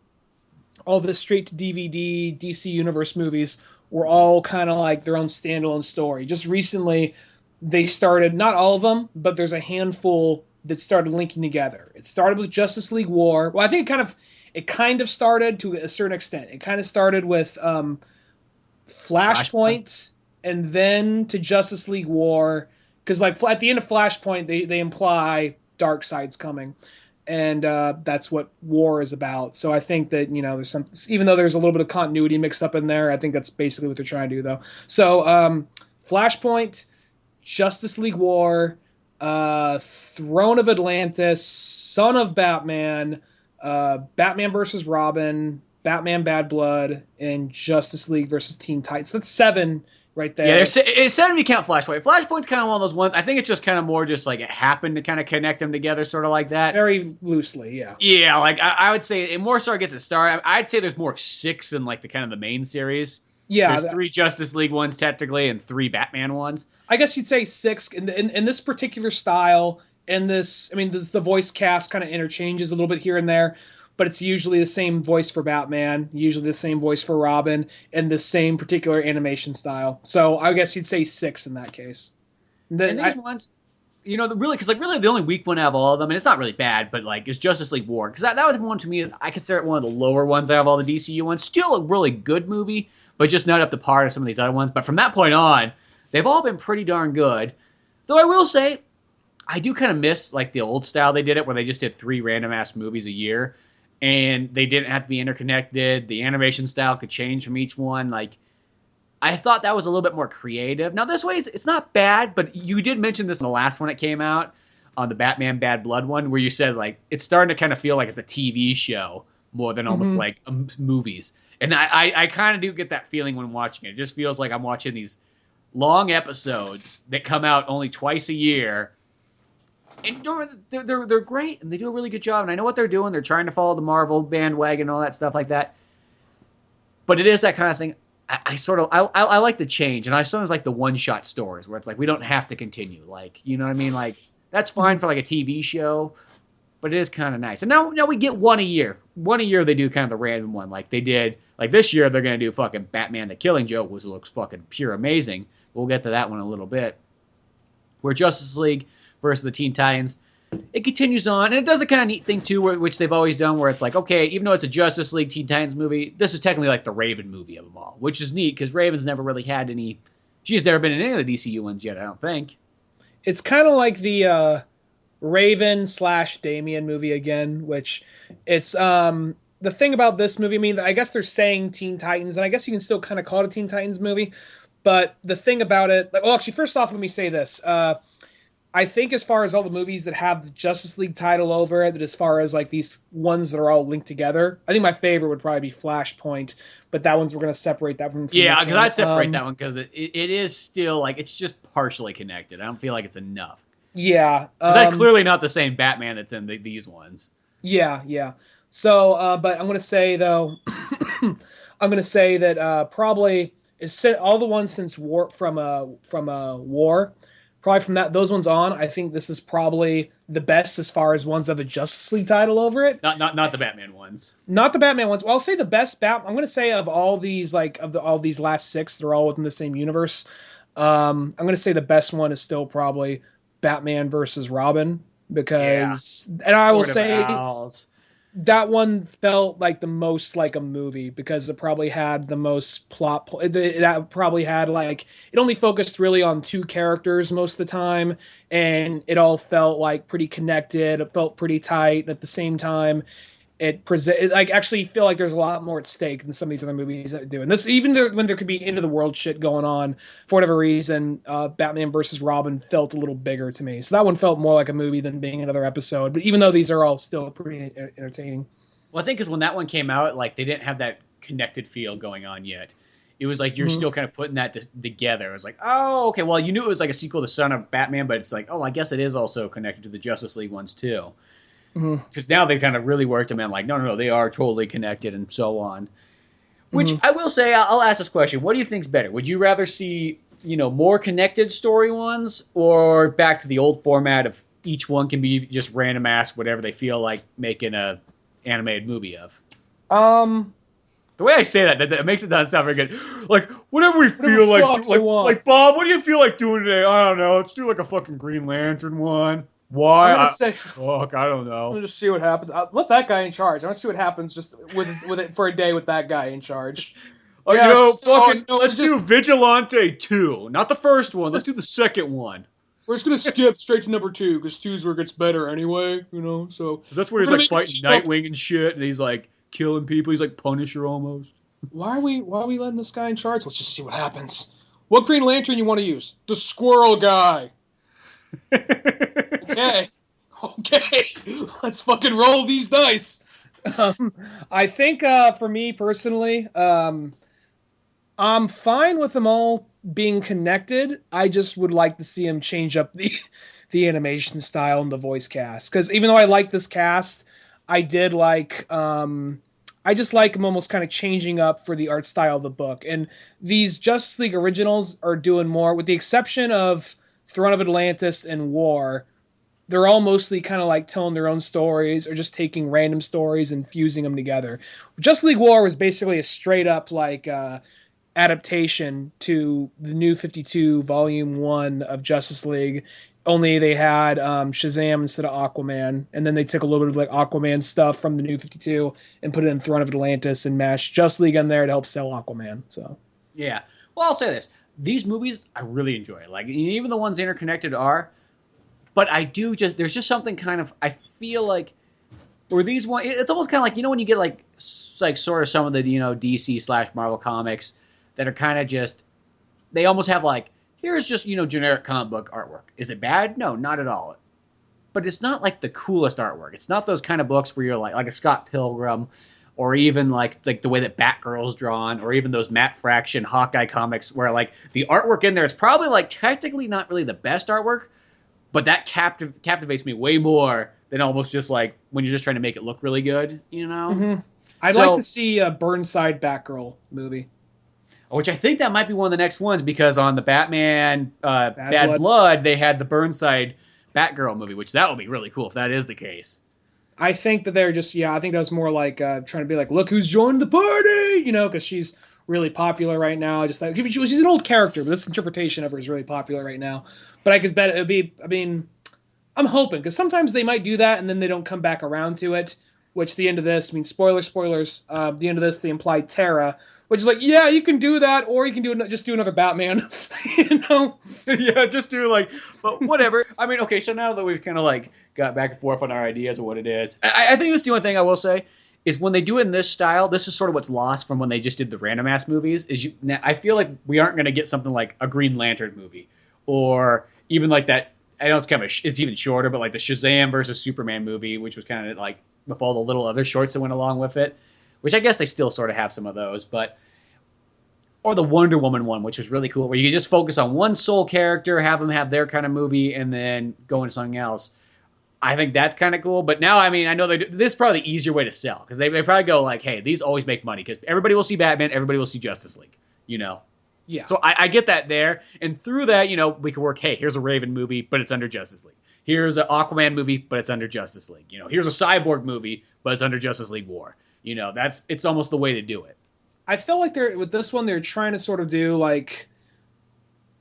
straight to DVD DC Universe movies were all kind of like their own standalone story. Just recently, they started, not all of them, but there's a handful that started linking together. It started with Justice League War. Well, I think it kind of started to a certain extent. It kind of started with Flashpoint and then to Justice League War, because like at the end of Flashpoint, they imply Darkseid's coming, and that's what War is about. So I think that there's some, even though there's a little bit of continuity mixed up in there, I think that's basically what they're trying to do though. So Flashpoint, Justice League War. Throne of Atlantis, Son of Batman, Batman versus Robin, Batman Bad Blood, and Justice League versus Teen Titans. So that's 7 right there. Yeah, it's 7 if you count Flashpoint. Flashpoint's kind of one of those ones. I think it's just kind of more just like it happened to kind of connect them together, sort of like that. Very loosely, yeah. Yeah, like I would say it more so gets a start. I'd say there's more 6 in like the kind of the main series. Yeah, there's 3 Justice League ones technically, and 3 Batman ones. I guess you'd say 6 in this particular style. In this, I mean, the voice cast kind of interchanges a little bit here and there, but it's usually the same voice for Batman, usually the same voice for Robin, and the same particular animation style. So I guess you'd say 6 in that case. And these ones, really, because like really the only weak one out of all of them, and it's not really bad, but like is Justice League War, because that was one to me. I consider it one of the lower ones out of all the DCU ones. Still a really good movie, but just not up to par of some of these other ones. But from that point on, they've all been pretty darn good. Though I will say, I do kind of miss like the old style they did it, where they just did 3 random ass movies a year, and they didn't have to be interconnected. The animation style could change from each one. Like, I thought that was a little bit more creative. Now this way, it's not bad, but you did mention this in the last one that came out, on the Batman Bad Blood one, where you said like it's starting to kind of feel like it's a TV show more than almost Hmm. like movies. And I kind of do get that feeling when watching it. It just feels like I'm watching these long episodes that come out only twice a year. And they're great, and they do a really good job. And I know what they're doing. They're trying to follow the Marvel bandwagon and all that stuff like that. But it is that kind of thing. I like the change, and I sometimes like the one shot stories where it's like we don't have to continue. Like, you know what I mean? Like, that's Hmm. fine for like a TV show, but it is kind of nice. And now we get one a year. One a year they do kind of the random one, like they did. Like this year they're gonna do fucking Batman: The Killing Joke, which looks fucking pure amazing. We'll get to that one in a little bit. Where Justice League versus the Teen Titans, it continues on, and it does a kind of neat thing too, which they've always done, where it's like, okay, even though it's a Justice League Teen Titans movie, this is technically like the Raven movie of them all, which is neat because Raven's never really had any. She's never been in any of the DCU ones yet, I don't think. It's kind of like the Raven slash Damien movie again, which it's the thing about this movie. I mean, I guess they're saying Teen Titans, and I guess you can still kind of call it a Teen Titans movie. But the thing about it, like, well, actually, first off, let me say this. I think as far as all the movies that have the Justice League title over it, that as far as like these ones that are all linked together, I think my favorite would probably be Flashpoint, but that one's we're gonna separate that from Yeah, this because one. I'd separate that one because it is still like it's just partially connected. I don't feel like it's enough Yeah, because that's clearly not the same Batman that's in these ones. yeah, yeah. So, but I'm gonna say though, I'm gonna say that probably all the ones since War from War, probably from those ones on. I think this is probably the best as far as ones that have the Justice League title over it. Not the Batman ones. Not the Batman ones. Well, I'll say the best I'm gonna say of all these all these last six, they're all within the same universe. I'm gonna say the best one is still probably Batman versus Robin Yeah, because, and I will Court of say Owls. that one felt like the most like a movie because it probably had the most that probably had like it only focused really on two characters most of the time, and it all felt like pretty connected. It felt pretty tight, and at the same time like actually feel like there's a lot more at stake than some of these other movies that do. And this, even when there could be end of the world shit going on for whatever reason, Batman versus Robin felt a little bigger to me. So that one felt more like a movie than being another episode. But even though these are all still pretty entertaining. Well, I think because when that one came out, like they didn't have that connected feel going on yet. It was like you're Mm-hmm. still kind of putting that together. It was like, oh, okay. Well, you knew it was like a sequel to Son of Batman, but it's like, oh, I guess it is also connected to the Justice League ones too. Mm-hmm. Because now they've kind of really worked them in, like, no, they are totally connected and so on. Which Mm-hmm. I will say, I'll ask this question: what do you think's better? Would you rather see, more connected story ones, or back to the old format of each one can be just random ass whatever they feel like making a animated movie of? Um, The way I say that makes it not sound very good. Like, whatever we whatever feel like, fuck you want. like Bob, what do you feel like doing today? I don't know. Let's do like a fucking Green Lantern one. I'm Why? gonna say. Fuck, I don't I'm know. gonna just see what happens. Let that guy in charge. I want to see what happens just with it for a day with that guy in charge. Yeah, so, Fucking, let's do Vigilante 2. Not the first one. Let's do the second one. we're just gonna skip straight to number two because two's where it gets better anyway. So 'Cause that's where we're he's gonna like make it fighting team up. Nightwing and shit, and he's like killing people. He's like Punisher almost. Why are we letting this guy in charge? Let's just see what happens. What Green Lantern you want to use? The Squirrel guy. Okay, okay. Let's fucking roll these dice. Um, I think for me personally, I'm fine with them all being connected. I just would like to see him change up the animation style and the voice cast. Because even though I like this cast, I did like I just like him almost kind of changing up for the art style of the book. And these Justice League originals are doing more, with the exception of Throne of Atlantis and War. They're all mostly kind of like telling their own stories or just taking random stories and fusing them together. Justice League War was basically a straight up like adaptation to the New 52 Volume 1 of Justice League. Only they had Shazam instead of Aquaman, and then they took a little bit of like Aquaman stuff from the New 52 and put it in Throne of Atlantis and mashed Justice League in there to help sell Aquaman. So Yeah. Well, I'll say this: these movies I really enjoy. Like even the ones interconnected are, but I do just there's just something kind of I feel like where these one it's almost kind of like when you get like sort of some of the DC slash Marvel comics that are kind of just they almost have like here's just generic comic book artwork. Is it bad? No, not at all. But it's not like the coolest artwork. It's not those kind of books where you're like a Scott Pilgrim or even like the way that Batgirl's drawn, or even those Matt Fraction Hawkeye comics, where like the artwork in there is probably like technically not really the best artwork, but that captivates me way more than almost just like when you're just trying to make it look really good, you know? Hmm. I'd like to So, see a Burnside Batgirl movie. which I think that might be one of the next ones because on the Batman Bad Bad Blood. Blood, they had the Burnside Batgirl movie, which that would be really cool if that is the case. I think that they're just, yeah, I think that was more like trying to be like, look who's joined the party, because she's really popular right now. Just like she's an old character, but this interpretation of her is really popular right now. But I could bet it would be. I mean, I'm hoping because sometimes they might do that and then they don't come back around to it. Which the end of this, I mean, spoilers. The end of this, they imply Terra, which is like, yeah, you can do that, or you can just do another Batman, you know? Yeah, just do like, but whatever. I mean, okay, so now that we've kind of like got back and forth on our ideas of what it is, I think that's the only thing I will say is when they do it in this style, this is sort of what's lost from when they just did the random ass movies. I feel like we aren't going to get something like a Green Lantern movie, or even like that. I know it's kind of it's even shorter, but like the Shazam versus Superman movie, which was kind of like with all the little other shorts that went along with it, which I guess they still sort of have some of those, but. Or the Wonder Woman one, which was really cool, where you could just focus on one sole character, have them have their kind of movie, and then go into something else. I think that's kind of cool. But now, I mean, I know this is probably the easier way to sell, because they probably go like, hey, these always make money, because everybody will see Batman, everybody will see Justice League, you know? Yeah. So I get that there. And through that, we can work, hey, here's a Raven movie, but it's under Justice League. Here's an Aquaman movie, but it's under Justice League. Here's a Cyborg movie, but it's under Justice League War. It's almost the way to do it. I felt like with this one, they're trying to sort of do like,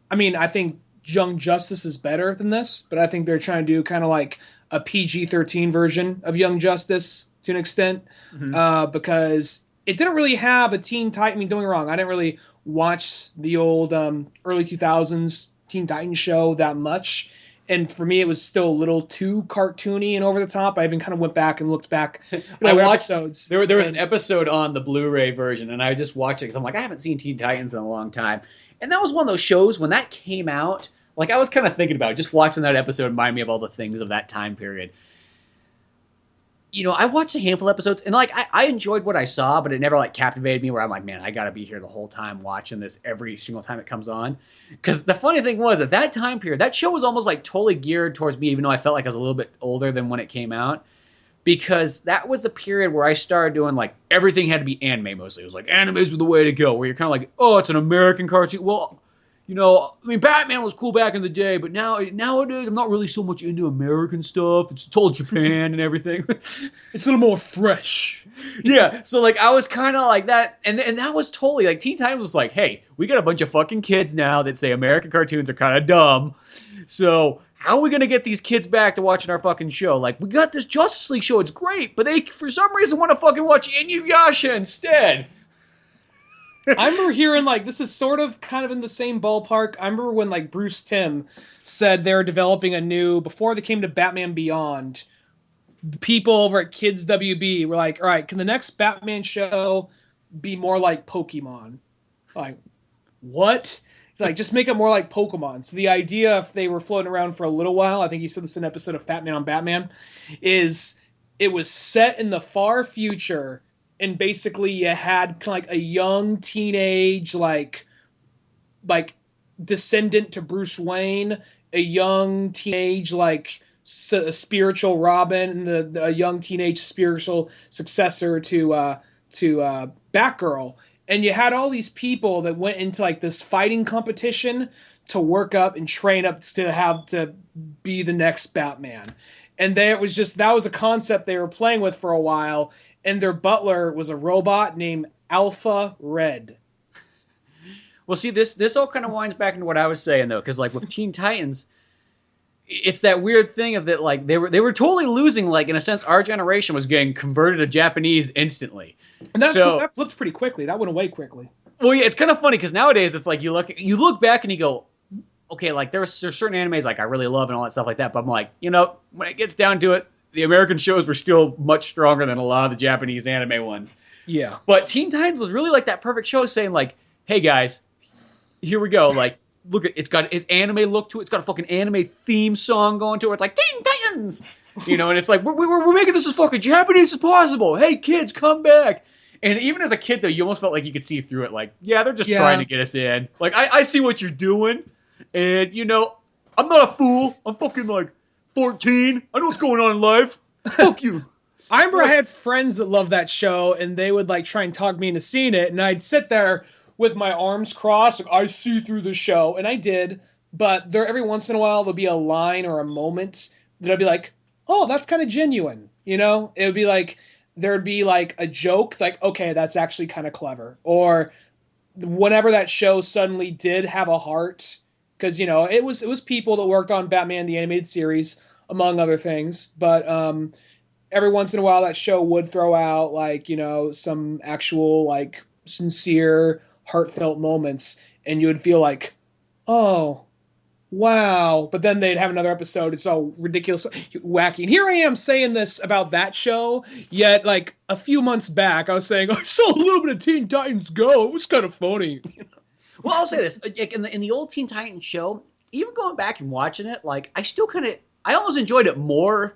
I mean, I think Young Justice is better than this, but I think they're trying to do kind of like a PG-13 version of Young Justice to an extent, because it didn't really have a Teen Titan. I mean, don't get me wrong, I didn't really watch the old early 2000s Teen Titans show that much. And for me, it was still a little too cartoony and over the top. I even kind of went back and looked back I watched episodes. There was an episode on the Blu-ray version, and I just watched it because I'm like, I haven't seen Teen Titans in a long time. And that was one of those shows when that came out. Like I was kind of thinking about it, just watching that episode reminded me of all the things of that time period. I watched a handful of episodes, and like I enjoyed what I saw, but it never like captivated me. Where I'm like, man, I gotta be here the whole time watching this every single time it comes on. Because the funny thing was, at that time period, that show was almost like totally geared towards me, even though I felt like I was a little bit older than when it came out. Because that was the period where I started doing like everything had to be anime mostly. It was like animes were the way to go. Where you're kind of like, oh, it's an American cartoon. Well, I mean, Batman was cool back in the day, but nowadays I'm not really so much into American stuff. It's all Japan and everything. It's a little more fresh. Yeah, so like I was kind of like that, and that was totally like Teen Titans was like, hey, we got a bunch of fucking kids now that say American cartoons are kind of dumb, so how are we gonna get these kids back to watching our fucking show? Like, we got this Justice League show, it's great, but they for some reason want to fucking watch Inuyasha instead. I remember hearing like this is sort of kind of in the same ballpark. I remember when like Bruce Timm said they were developing a new before they came to Batman Beyond. People over at Kids WB were like, all right, can the next Batman show be more like Pokemon? Like, what? It's like, just make it more like Pokemon. So the idea, if they were floating around for a little while, I think he said this in an episode of Batman on Batman, is it was set in the far future, and basically you had kind of like a young teenage, like descendant to Bruce Wayne, a young teenage, like, a spiritual Robin, and a young teenage spiritual successor to Batgirl, and you had all these people that went into like this fighting competition to work up and train up to have to be the next Batman, and that was a concept they were playing with for a while, and their butler was a robot named Alpha Red. Well, see, this all kind of winds back into what I was saying though, because like with Teen Titans. It's that weird thing of that, like they were totally losing. Like in a sense, our generation was getting converted to Japanese instantly, and that flipped pretty quickly. That went away quickly. Well, yeah, it's kind of funny because nowadays it's like you look back and you go, okay, like there's certain animes like I really love and all that stuff like that. But I'm like, when it gets down to it, the American shows were still much stronger than a lot of the Japanese anime ones. Yeah, but Teen Titans was really like that perfect show, saying like, hey guys, here we go, like. Look, it's got its anime look to it. It's got a fucking anime theme song going to it. It's like Teen Titans. You know, and it's like, we're making this as fucking Japanese as possible. Hey, kids, come back. And even as a kid, though, you almost felt like you could see through it. Like, yeah, they're just trying Yeah. to get us in. Like, I see what you're doing. And, you know, I'm not a fool. I'm fucking, like, 14. I know what's going on in life. Fuck you. I remember I had friends that loved that show, and they would like try and talk me into seeing it, and I'd sit there with my arms crossed, like I see through the show, and I did. But there, every once in a while, there'll be a line or a moment that I'd be like, "Oh, that's kind of genuine," you know? It would be like there'd be like a joke, like, "Okay, that's actually kind of clever," or whenever that show suddenly did have a heart, because it was people that worked on Batman the animated series, among other things, but every once in a while that show would throw out like some actual like sincere heartfelt moments, and you would feel like, oh wow. But then they'd have another episode, it's all ridiculous, wacky, and here I am saying this about that show, yet like a few months back I was saying I saw a little bit of Teen Titans Go, it was kind of funny. Well, I'll say this. Like, in the old Teen Titans show, even going back and watching it, like, I almost enjoyed it more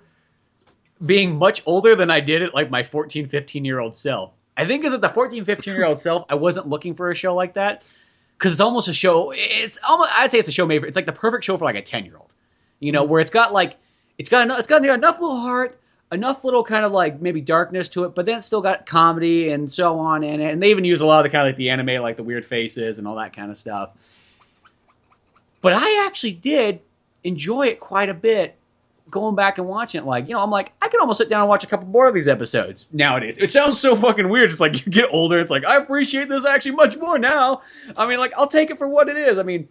being much older than I did it like my 14, 15-year-old self. I think because at the 14, 15-year-old self, I wasn't looking for a show like that. Because it's almost a show, I'd say it's a show made for, it's like the perfect show for like a 10-year-old. You know, where it's got enough little heart, enough little kind of like maybe darkness to it, but then it's still got comedy and so on in it. And they even use a lot of the kind of like the anime, like the weird faces and all that kind of stuff. But I actually did enjoy it quite a bit going back and watching it. Like, I'm like, I can almost sit down and watch a couple more of these episodes nowadays. It sounds so fucking weird. It's like you get older. It's like, I appreciate this actually much more now. I mean, like, I'll take it for what it is. I mean,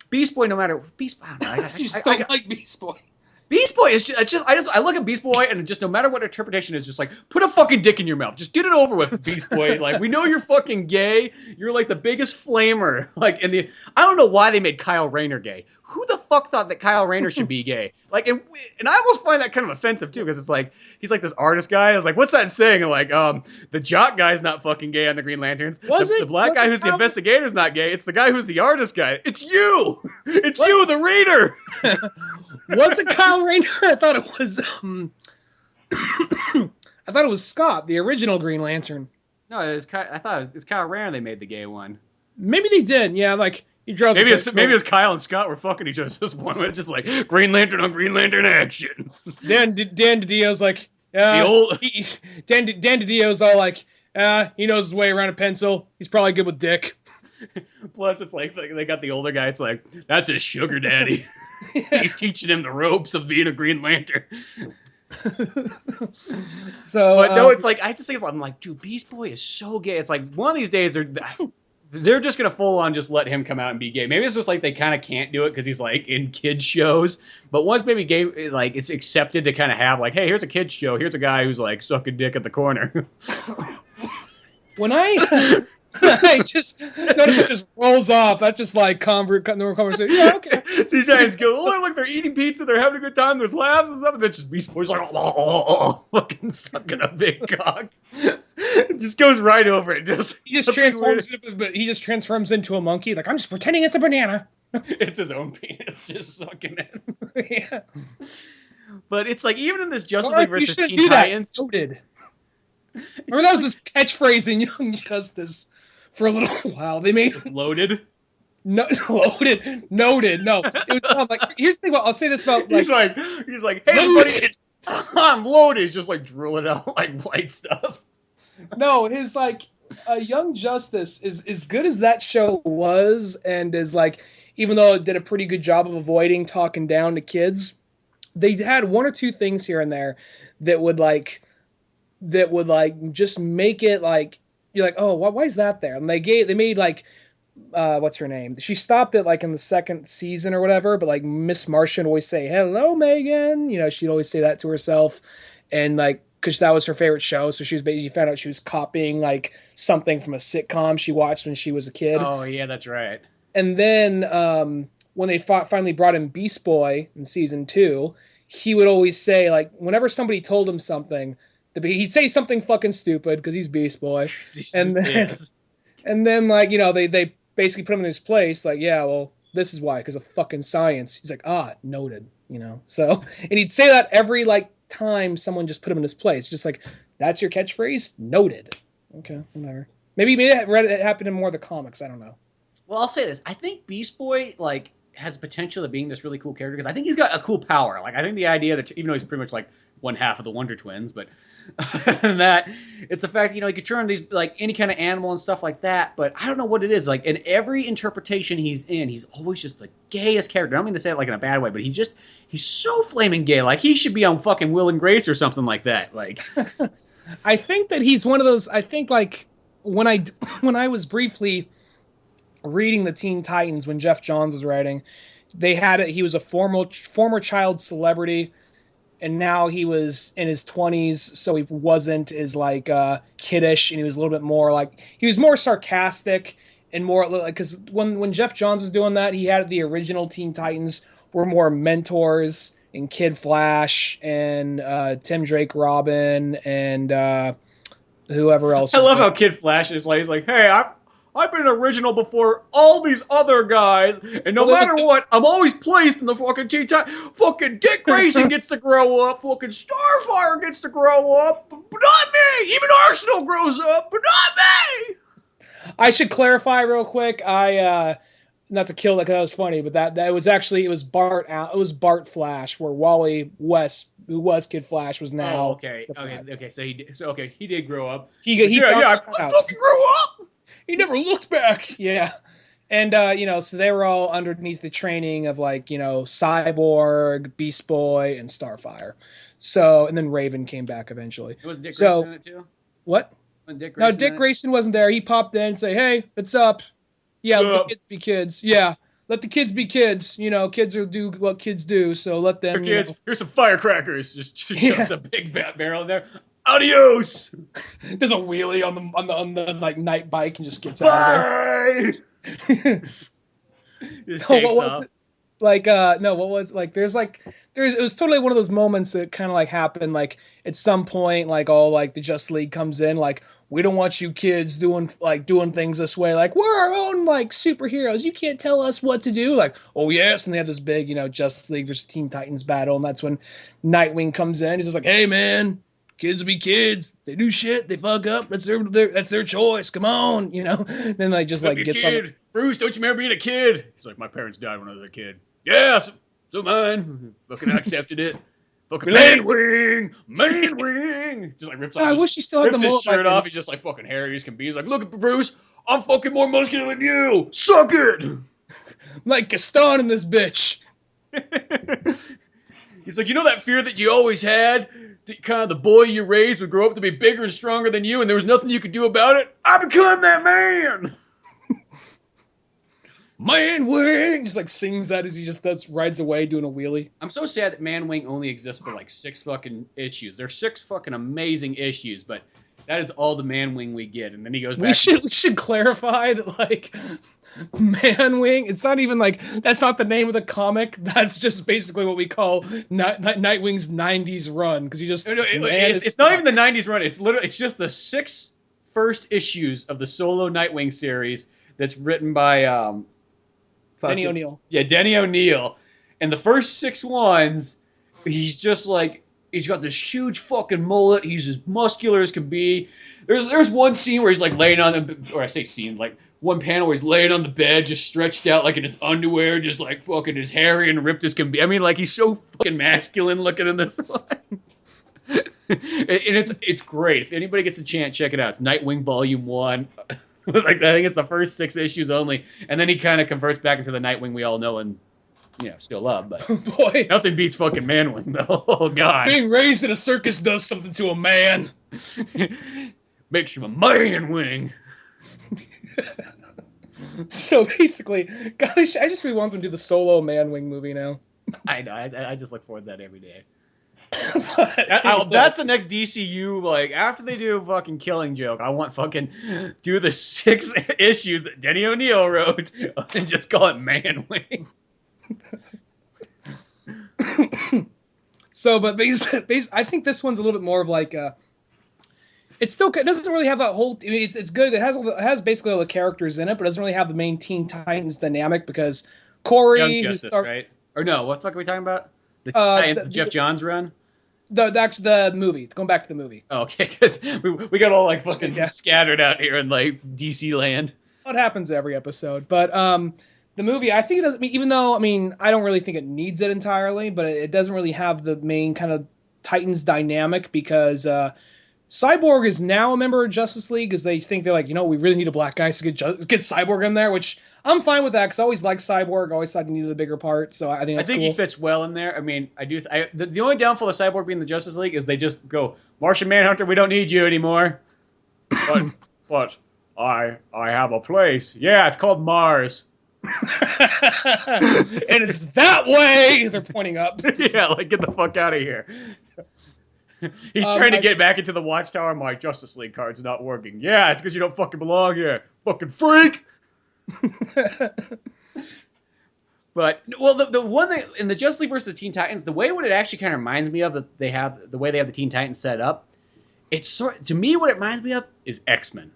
Beast Boy, no matter, I don't know. You still like Beast Boy? Beast Boy is just, I look at Beast Boy and just no matter what interpretation is, just like, put a fucking dick in your mouth. Just get it over with, Beast Boy. Like, we know you're fucking gay. You're like the biggest flamer. Like, I don't know why they made Kyle Rayner gay. Who the fuck thought that Kyle Rayner should be gay? Like, and I almost find that kind of offensive too, because it's like, he's like this artist guy. I was like, what's that saying? And like, the jock guy's not fucking gay on the Green Lanterns. The black guy who's the investigator's not gay. It's the guy who's the artist guy. It's you! It's you, the reader! Was it Kyle Rayner? I thought it was I thought it was Scott, the original Green Lantern. No, I thought it's Kyle Rayner they made the gay one. Maybe they did, yeah, like he draws maybe it's Kyle and Scott were fucking each other. This one was just like Green Lantern on Green Lantern action. Dan DiDio's like, Dan DiDio's all like, he knows his way around a pencil. He's probably good with dick. Plus, it's like they got the older guy. It's like, that's his sugar daddy. He's teaching him the ropes of being a Green Lantern. So, but no, it's like I just think I'm like, dude, Beast Boy is so gay. It's like one of these days they're just gonna full on just let him come out and be gay. Maybe it's just like they kind of can't do it because he's like in kids shows. But once maybe gay, like it's accepted to kind of have like, hey, here's a kids show. Here's a guy who's like sucking dick at the corner. When I just notice it just rolls off. That's just like conversation. Yeah, okay. These giants go, oh, look, they're eating pizza. They're having a good time. There's laughs and stuff. And then just Beast Boy's like, fucking sucking a big cock. It just goes right over it. He just transforms into a monkey. Like, I'm just pretending it's a banana. It's his own penis just sucking it. Yeah. But it's like, even in this Justice League versus Teen Titans. Remember that was this catchphrase in Young Justice for a little while. They made it loaded. No, loaded. Noted. No, it was like, here's the thing. I'll say this about like, he's like, hey buddy, I'm loaded. He's just like drilling out like white stuff. No, his like Young Justice is as good as that show was, and is like, even though it did a pretty good job of avoiding talking down to kids, they had one or two things here and there that would just make it like, you're like, oh, why is that there? And they made like, what's her name? She stopped it like in the second season or whatever, but like Miss Martian would always say, hello, Megan. She'd always say that to herself. And like, because that was her favorite show. So she was basically found out she was copying like something from a sitcom she watched when she was a kid. Oh, yeah, that's right. And then when they finally brought in Beast Boy in season 2, he would always say, like, whenever somebody told him something, he'd say something fucking stupid because he's Beast Boy. And then like, they basically put him in his place. Like, yeah, well, this is why, because of fucking science. He's like, noted, So, and he'd say that every like time someone just put him in his place. Just like, that's your catchphrase? Noted. Okay, whatever. Maybe it happened in more of the comics. I don't know. Well, I'll say this: I think Beast Boy like has potential of being this really cool character because I think he's got a cool power. Like I think the idea that even though he's pretty much like one half of the Wonder Twins, but that it's the fact that, he could turn these like any kind of animal and stuff like that. But I don't know what it is. Like in every interpretation he's in, he's always just the gayest character. I don't mean to say it like in a bad way, but he's so flaming gay. Like he should be on fucking Will and Grace or something like that. Like I think that he's one of those. I think like when I was briefly reading the Teen Titans when Jeff Johns was writing, they had it. He was a former child celebrity, and now he was in his 20s, so he wasn't as like kiddish, and he was a little bit more like he was more sarcastic and more like because when Jeff Johns was doing that, he had the original Teen Titans were more mentors and Kid Flash and Tim Drake Robin and whoever else. I love how Kid Flash is like he's like, hey, I've been original before all these other guys, and no matter what, I'm always placed in the fucking Teen Titans. Fucking Dick Grayson gets to grow up. Fucking Starfire gets to grow up, but not me. Even Arsenal grows up, but not me. I should clarify real quick. Not to kill that because that was funny, but that was actually it was Bart Flash, where Wally West, who was Kid Flash, was now. Oh, okay. So he did grow up. I fucking grew up. He never looked back. Yeah. And, so they were all underneath the training of, like, Cyborg, Beast Boy, and Starfire. So, and then Raven came back eventually. Was Dick Grayson in it, too? What? Dick Grayson wasn't there. He popped in and say, hey, what's up? Yeah, let the kids be kids. Yeah, let the kids be kids. Kids will do what kids do, so let them... Kids, here's some firecrackers. Just shoves a big bat barrel in there. Adios. Does a wheelie on the like night bike and just gets out of there. Just takes what was off. it? Like what was like? It was totally one of those moments that kind of like happened like at some point like all like the Just League comes in like we don't want you kids doing things this way like we're our own like superheroes you can't tell us what to do like oh yes and they have this big Just League versus Teen Titans battle and that's when Nightwing comes in he's just like hey man. Kids will be kids. They do shit. They fuck up. That's their choice. Come on, Then like just like gets on. Bruce, don't you remember being a kid? He's like, my parents died when I was a kid. Yes, so mine. Fucking accepted it. Fucking man wing. Just like rips off. I wish he still had his shirt off. He's just like fucking hairy as can be. He's like, look at Bruce. I'm fucking more muscular than you. Suck it. I'm like Gaston in this bitch. He's like, that fear that you always had. Kind of the boy you raised would grow up to be bigger and stronger than you, and there was nothing you could do about it. I become that man. Man Wing just like sings that as he just rides away doing a wheelie. I'm so sad that Man Wing only exists for like 6 fucking issues. There's 6 fucking amazing issues, but that is all the Man Wing we get, and then he goes back. We should clarify that like Man Wing. It's not even like that's not the name of the comic. That's just basically what we call Nightwing's '90s run because he just. It's not even the '90s run. It's just the 6 first issues of the solo Nightwing series that's written by Denny O'Neil. Yeah, Denny O'Neil, and the first 6 ones, he's just like he's got this huge fucking mullet. He's as muscular as can be. There's one scene where he's like laying on the, or I say scene like. One panel where he's laying on the bed, just stretched out like in his underwear, just like fucking as hairy and ripped as can be. I mean, like he's so fucking masculine looking in this one. And it's great. If anybody gets a chance, check it out. It's Nightwing Volume 1. Like I think it's the first 6 issues only, and then he kind of converts back into the Nightwing we all know and still love. But boy, nothing beats fucking Man-Wing though. Oh god, being raised in a circus does something to a man. Makes him a Man-Wing. So basically, gosh, I just really want them to do the solo Man-Wing movie now. I know. I just look forward to that every day. That's the next DCU. Like after they do fucking Killing Joke, I want fucking do the 6 issues that Denny O'Neil wrote and just call it Man-Wing. So, but basically, I think this one's a little bit more of like a. It doesn't really have that whole. I mean, it's good. It has basically all the characters in it, but it doesn't really have the main Teen Titans dynamic because Corey, Young Justice, right? Or no, what the fuck are we talking about? The Teen Titans, Jeff Johns run. The movie. Going back to the movie. Oh, okay, good. We got all like fucking Yeah. scattered out here in like DC land. What happens every episode, but the movie, I think it doesn't. Even though, I mean, I don't really think it needs it entirely, but it doesn't really have the main kind of Titans dynamic because Cyborg is now a member of Justice League because they think they're like, we really need a black guy to get Cyborg in there, which I'm fine with that because I always liked Cyborg. I always thought he needed a bigger part, so I think I that's think cool. he fits well in there. I mean, I do. The only downfall of Cyborg being the Justice League is they just go, Martian Manhunter, we don't need you anymore. But I have a place. Yeah, it's called Mars. And it's that way. They're pointing up. Yeah, like get the fuck out of here. He's trying to get back into the Watchtower. My Justice League card's not working. Yeah, it's because you don't fucking belong here. Fucking freak. But, well, the one thing in the Justice League versus the Teen Titans, the way what it actually kind of reminds me of that they have the way they have the Teen Titans set up, it's to me what it reminds me of is X-Men.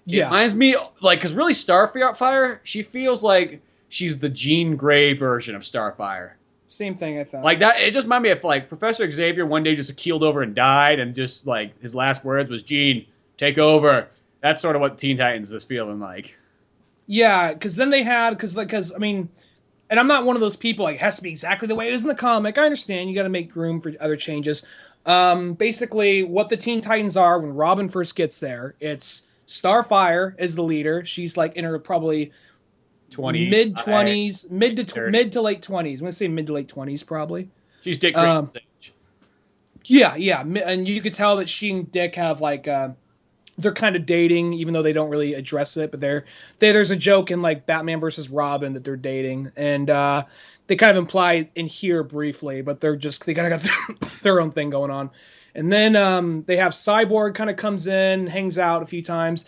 It reminds me, like, because really Starfire, she feels like she's the Jean Grey version of Starfire. Same thing, I thought. Like that, it just reminded me of like Professor Xavier one day just keeled over and died, and just like his last words was, "Jean, take over." That's sort of what Teen Titans is feeling like. Yeah, because then they had because I mean, and I'm not one of those people like it has to be exactly the way it is in the comic. I understand you got to make room for other changes. Basically, what the Teen Titans are when Robin first gets there, it's Starfire is the leader. She's like in her probably 20, mid-20s, mid to late 20s. I'm gonna say mid to late 20s probably. She's Dick Grayson's age. Yeah, and you could tell that she and Dick have like they're kind of dating, even though they don't really address it. But there's a joke in like Batman versus Robin that they're dating, and they kind of imply in here briefly, but they kind of got their own thing going on. And then they have Cyborg kind of comes in, hangs out a few times.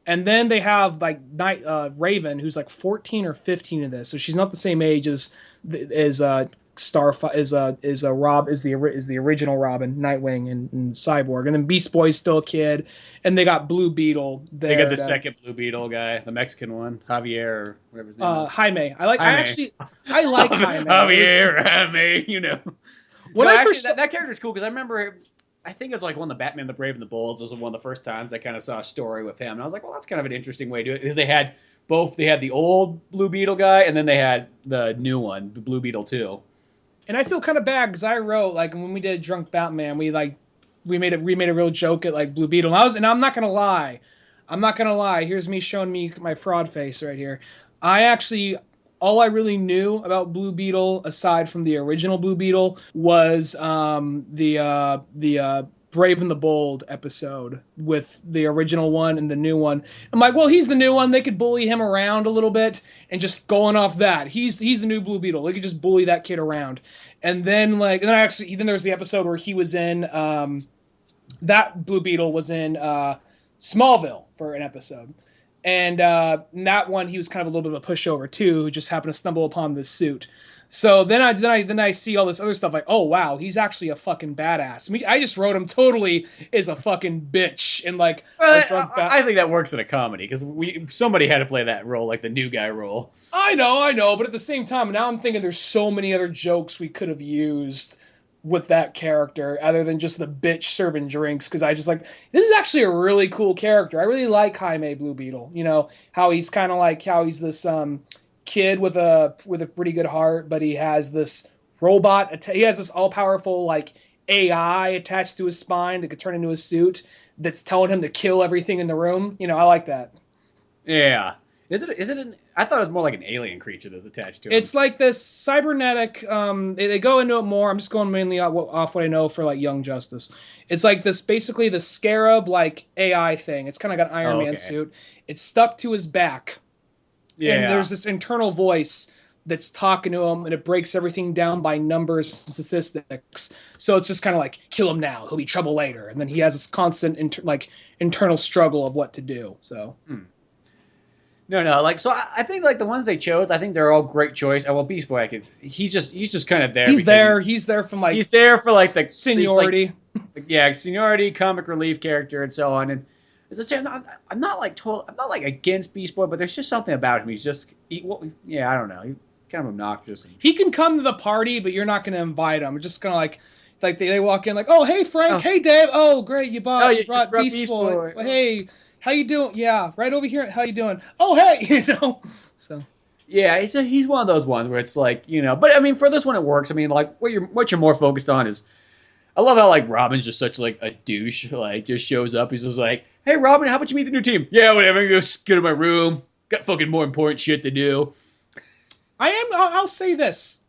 And then they have like Raven, who's like 14 or 15 in this, so she's not the same age as Starfire is the original Robin, Nightwing, and Cyborg. And then Beast Boy's still a kid, and they got Blue Beetle. They got the second Blue Beetle guy, the Mexican one, Javier or whatever his name is. Jaime. I like Jaime. Javier, Jaime, you know. When that character's cool because I remember. I think it's like one of the Batman, the Brave, and the Bold. This was one of the first times I kind of saw a story with him. And I was like, well, that's kind of an interesting way to do it. Because they had the old Blue Beetle guy, and then they had the new one, the Blue Beetle 2. And I feel kind of bad because I wrote, like, when we did Drunk Batman, we made a real joke at, like, Blue Beetle. And I'm not going to lie. Here's me showing me my fraud face right here. All I really knew about Blue Beetle, aside from the original Blue Beetle, was the Brave and the Bold episode with the original one and the new one. I'm like, well, he's the new one. They could bully him around a little bit, and just going off that, he's the new Blue Beetle. They could just bully that kid around. And then then there's the episode where he was in that Blue Beetle was in Smallville for an episode. And in that one, he was kind of a little bit of a pushover too, who just happened to stumble upon this suit. So then I see all this other stuff like, oh wow, he's actually a fucking badass. I mean, I just wrote him totally as a fucking bitch, and like. I think that works in a comedy because somebody had to play that role, like the new guy role. I know, but at the same time, now I'm thinking there's so many other jokes we could have used with that character other than just the bitch serving drinks, because I just like, this is actually a really cool character. I really like Jaime Blue Beetle. You know, how he's kind of like how he's this kid with a pretty good heart, but he has this robot, he has this all-powerful like AI attached to his spine that could turn into a suit that's telling him to kill everything in the room. You know, I like that. Yeah. Is it I thought it was more like an alien creature that's attached to it. It's like this cybernetic, they go into it more. I'm just going mainly off what I know for like Young Justice. It's like this, basically the Scarab like AI thing. It's kind of got an Iron Man suit. It's stuck to his back. Yeah. And there's this internal voice that's talking to him, and it breaks everything down by numbers and statistics. So it's just kind of like, kill him now, he'll be trouble later. And then he has this constant internal struggle of what to do. So. No, like, so I think like the ones they chose, I think they're all great choice. Well, Beast Boy, he's just kind of there. He's there for the seniority. Like, seniority, comic relief character, and so on. And I'm not like against Beast Boy, but there's just something about him. I don't know. He's kind of obnoxious. He can come to the party, but you're not going to invite him. It's just kind of like, Like they walk in like, oh hey Frank, Oh, hey Dave, oh great, you oh, brought you you brought brought Beast Beast Boy. Boy. Well, Oh. hey, how you doing? Yeah, right over here. How you doing? Oh hey, So Yeah, he's one of those ones where it's like, but I mean, for this one it works. I mean, like what you're more focused on is, I love how like Robin's just such like a douche. Like just shows up. He's just like, "Hey Robin, how about you meet the new team?" Yeah, whatever. Just get in my room. Got fucking more important shit to do. I'll say this.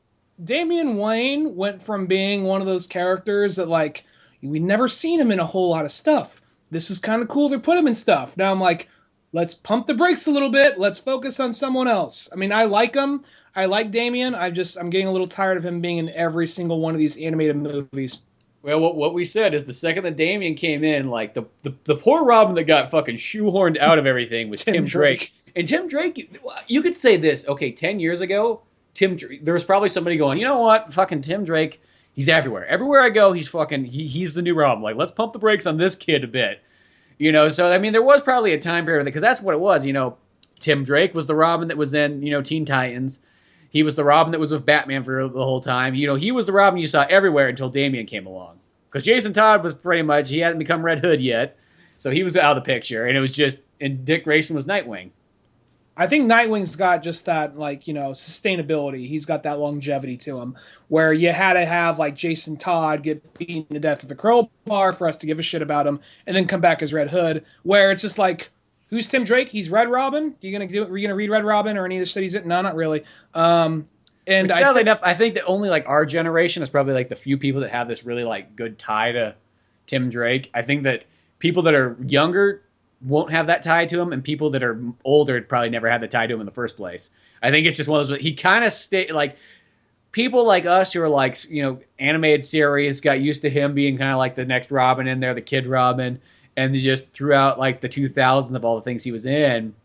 Damian Wayne went from being one of those characters that like we never seen him in a whole lot of stuff. This is kind of cool to put him in stuff. Now I'm like, let's pump the brakes a little bit. Let's focus on someone else. I mean, I like him. I like Damian. I'm getting a little tired of him being in every single one of these animated movies. Well, what we said is the second that Damien came in, like the poor Robin that got fucking shoehorned out of everything was Tim Drake. And Tim Drake, you could say this, okay, 10 years ago, there was probably somebody going, you know what, fucking Tim Drake, he's everywhere. Everywhere I go, he's the new Robin. Like, let's pump the brakes on this kid a bit. So, I mean, there was probably a time period, because that's what it was, Tim Drake was the Robin that was in, Teen Titans. He was the Robin that was with Batman for the whole time. He was the Robin you saw everywhere until Damian came along. Because Jason Todd was pretty much, he hadn't become Red Hood yet. So he was out of the picture. And Dick Grayson was Nightwing. I think Nightwing's got just that, like, sustainability. He's got that longevity to him, where you had to have, like, Jason Todd get beaten to death with a crowbar for us to give a shit about him, and then come back as Red Hood, where it's just like, who's Tim Drake? He's Red Robin? Are you gonna read Red Robin or any of the studies? No, not really. And sadly enough, I think that only, like, our generation is probably, like, the few people that have this really, like, good tie to Tim Drake. I think that people that are younger won't have that tie to him, and people that are older probably never had the tie to him in the first place. I think it's just one of those, he kind of like, people like us who are like, animated series got used to him being kind of like the next Robin in there, the kid Robin, and just throughout like the 2000s of all the things he was in.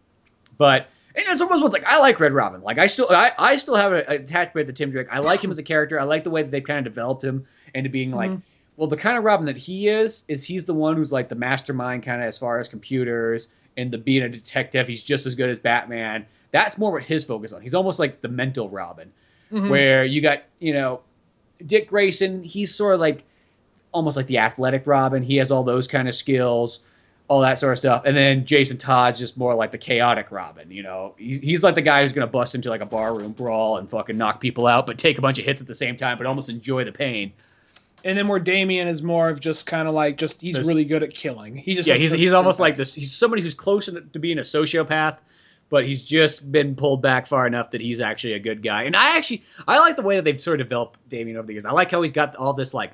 But it's almost like, I like Red Robin. Like I still have an attachment to Tim Drake. I like him as a character. I like the way that they've kind of developed him into being like, well, the kind of Robin that he is he's the one who's like the mastermind kind of as far as computers and being a detective. He's just as good as Batman. That's more what his focus on. He's almost like the mental Robin, where you got, Dick Grayson. He's sort of like almost like the athletic Robin. He has all those kind of skills, all that sort of stuff. And then Jason Todd's just more like the chaotic Robin. He's like the guy who's going to bust into like a barroom brawl and fucking knock people out, but take a bunch of hits at the same time, but almost enjoy the pain. And then where Damian is more of just kind of like he's really good at killing. He's almost like this. He's somebody who's close to being a sociopath, but he's just been pulled back far enough that he's actually a good guy. And I like the way that they've sort of developed Damian over the years. I like how he's got all this like,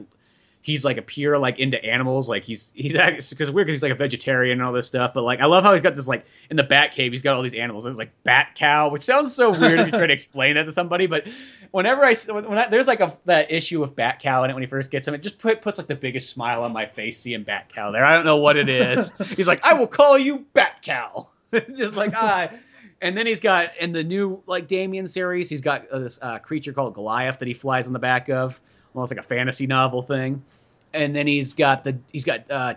he's like a pure like into animals. Like he's because it's weird because he's like a vegetarian and all this stuff. But like I love how he's got this like in the Bat Cave. He's got all these animals. There's like Bat Cow, which sounds so weird if you try to explain that to somebody. But whenever there's like that issue of Bat Cow in it when he first gets him, it just puts like the biggest smile on my face seeing Bat Cow there. I don't know what it is. He's like, I will call you Bat Cow. Just like And then he's got in the new like Damian series, he's got this creature called Goliath that he flies on the back of, almost like a fantasy novel thing. And then he's got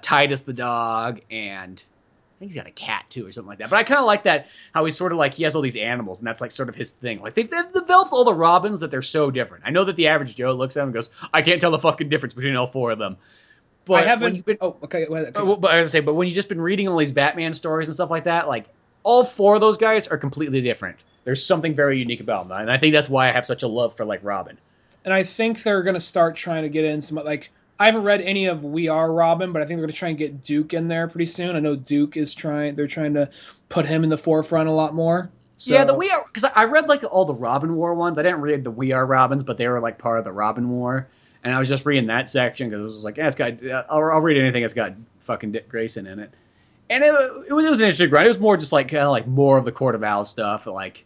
Titus the dog, and I think he's got a cat too or something like that. But I kind of like that how he's sort of like he has all these animals, and that's like sort of his thing. Like they've developed all the Robins that they're so different. I know that the average Joe looks at them and goes, I can't tell the fucking difference between all four of them. But I haven't. Okay. But I was gonna say, but when you've just been reading all these Batman stories and stuff like that, like all four of those guys are completely different. There's something very unique about them, and I think that's why I have such a love for like Robin. And I think they're gonna start trying to get in some like. I haven't read any of We Are Robin, but I think they're going to try and get Duke in there pretty soon. I know Duke is they're trying to put him in the forefront a lot more. So. Yeah, the We Are, because I read like all the Robin War ones. I didn't read the We Are Robins, but they were like part of the Robin War. And I was just reading that section because it was like, it's got, I'll read anything that's got fucking Dick Grayson in it. And it was an interesting run. It was more just like kind of like more of the Court of Owls stuff, like,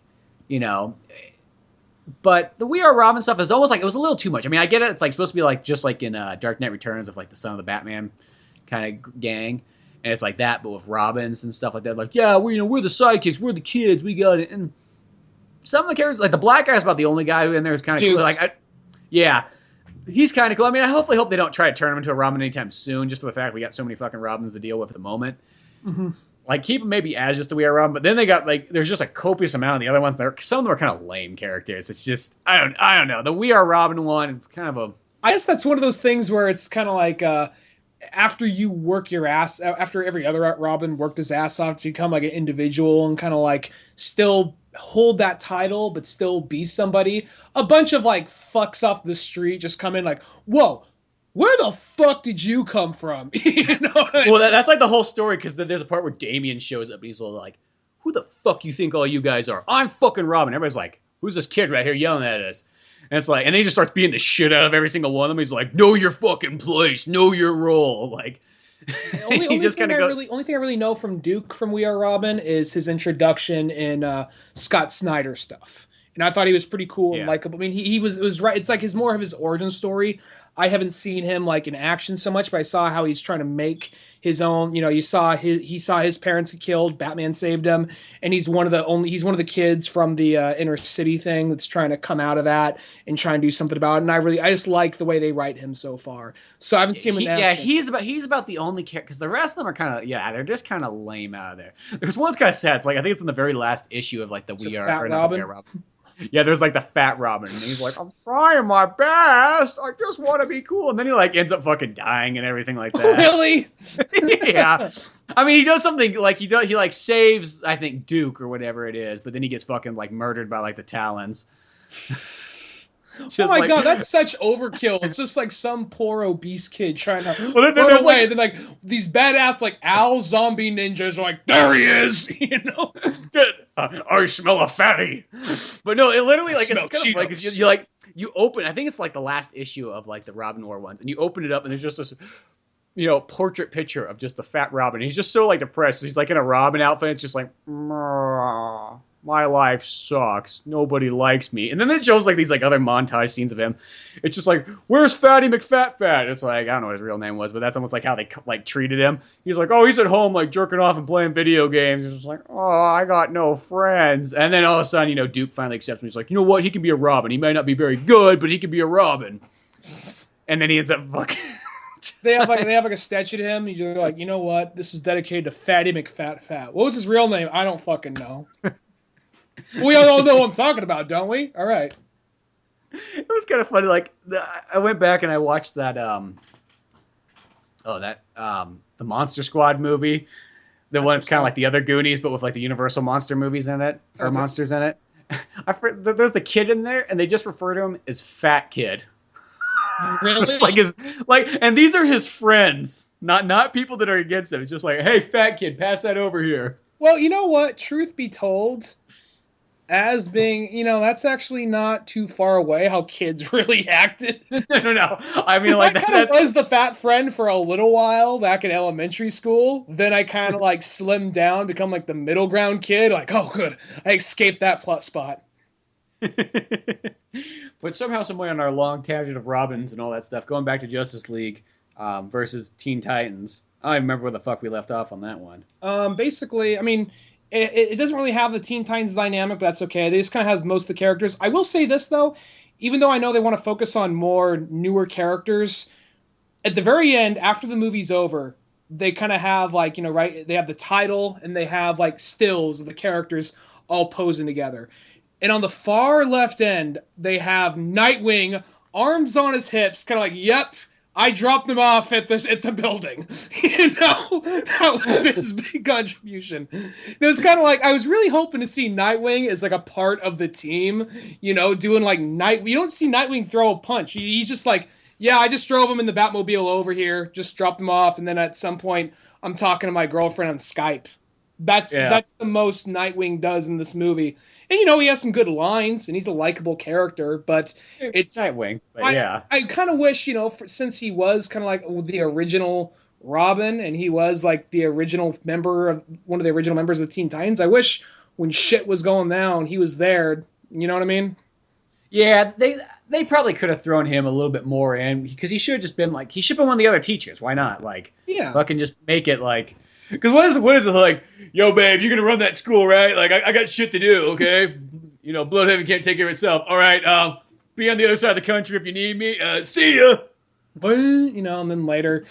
But the We Are Robin stuff is almost like it was a little too much. I mean, I get it. It's like supposed to be like just like in Dark Knight Returns of like the Son of the Batman kind of gang, and it's like that, but with Robins and stuff like that. Like, yeah, we're the sidekicks, we're the kids, we got it. And some of the characters, like the black guy's about the only guy who in there is kind of cool. Like, he's kind of cool. I mean, I hopefully hope they don't try to turn him into a Robin anytime soon, just for the fact we got so many fucking Robins to deal with at the moment. Mm-hmm. Like, keep them maybe as just the We Are Robin, but then they got, like, there's just a copious amount of the other ones. Some of them are kind of lame characters. It's just, I don't know. The We Are Robin one, it's kind of a... I guess that's one of those things where it's kind of like after you work your ass, after every other Robin worked his ass off to become like an individual and kind of like still hold that title but still be somebody. A bunch of like fucks off the street just come in like, whoa, where the fuck did you come from? You know? Well, that's like the whole story, because there's a part where Damien shows up. He's all like, "Who the fuck you think all you guys are? I'm fucking Robin." Everybody's like, "Who's this kid right here yelling at us?" And it's like, and then he just starts beating the shit out of every single one of them. He's like, "Know your fucking place, know your role." Like, Only thing I really know from Duke from We Are Robin is his introduction in Scott Snyder stuff, and I thought he was pretty cool and likable. I mean, he was, it was right. It's like his more of his origin story. I haven't seen him like in action so much, but I saw how he's trying to make his own. You know, he saw his parents get killed. Batman saved him, and he's one of the kids from the inner city thing that's trying to come out of that and try and do something about it. And I just like the way they write him so far. So I haven't seen him in action. Yeah, he's about the only character, because the rest of them are kind of they're just kind of lame out of there. There's one's kind of sad. It's like I think it's in the very last issue of like the We Are Robin. Yeah, there's like the fat Robin, and he's like, "I'm trying my best. I just want to be cool." And then he like ends up fucking dying and everything like that. Really? Yeah. I mean, he does something like he like saves, I think, Duke or whatever it is, but then he gets fucking like murdered by like the Talons. Oh my god, that's such overkill. It's just like some poor obese kid trying to run away. Like, then like these badass like owl zombie ninjas are like, there he is, you know? I smell a fatty. But no, it literally like it's kind of like you like you open. I think it's like the last issue of like the Robin War ones, and you open it up and there's just this, you know, portrait picture of just the fat Robin. He's just so like depressed. He's like in a Robin outfit. It's just like, my life sucks. Nobody likes me. And then it shows like these like other montage scenes of him. It's just like, where's Fatty McFat? It's like, I don't know what his real name was, but that's almost like how they like treated him. He's like, oh, he's at home like jerking off and playing video games. He's just like, oh, I got no friends. And then all of a sudden, you know, Duke finally accepts him. He's like, you know what? He can be a Robin. He may not be very good, but he can be a Robin. And then he ends up fucking... They have like a statue to him. He's just like, you know what? This is dedicated to Fatty McFat. What was his real name? I don't fucking know. We all know what I'm talking about, don't we? All right. It was kind of funny. Like I went back and I watched that the Monster Squad movie. The one that's kind of like the other Goonies, but with like the Universal monster movies in it, or monsters in it. There's the kid in there, and they just refer to him as Fat Kid. Really? It's like and these are his friends, not people that are against him. It's just like, hey, Fat Kid, pass that over here. Well, you know what? Truth be told, as being, you know, that's actually not too far away how kids really acted. No. I mean, like I kind of was the fat friend for a little while back in elementary school. Then I kind of like slimmed down, become like the middle ground kid. Like, oh, good, I escaped that plot spot. But somehow, some way, on our long tangent of Robins and all that stuff, going back to Justice League versus Teen Titans, I don't even remember where the fuck we left off on that one. Basically, I mean, it doesn't really have the Teen Titans dynamic, but that's okay. It just kind of has most of the characters. I will say this, though, even though I know they want to focus on more newer characters, at the very end, after the movie's over, they kind of have, like, you know, right, they have the title, and they have, like, stills of the characters all posing together. And on the far left end, they have Nightwing, arms on his hips, kind of like, yep, I dropped him off at the building. You know, that was his big contribution. It was kind of like, I was really hoping to see Nightwing as like a part of the team, you know, doing like you don't see Nightwing throw a punch. He's just like, yeah, I just drove him in the Batmobile over here, just dropped him off, and then at some point, I'm talking to my girlfriend on Skype. That's the most Nightwing does in this movie. And, you know, he has some good lines, and he's a likable character, but it's Nightwing. But yeah. I kind of wish, you know, since he was kind of like the original Robin, and he was like the original one of the original members of the Teen Titans, I wish when shit was going down, he was there. You know what I mean? Yeah, they probably could have thrown him a little bit more in, because he should have just been like, he should have been one of the other teachers. Why not? Like, yeah, fucking just make it like... Because what is it like, yo, babe, you're going to run that school, right? Like, I got shit to do, okay? You know, Bloodhaven can't take care of itself. All right, be on the other side of the country if you need me. See ya! you know, and then later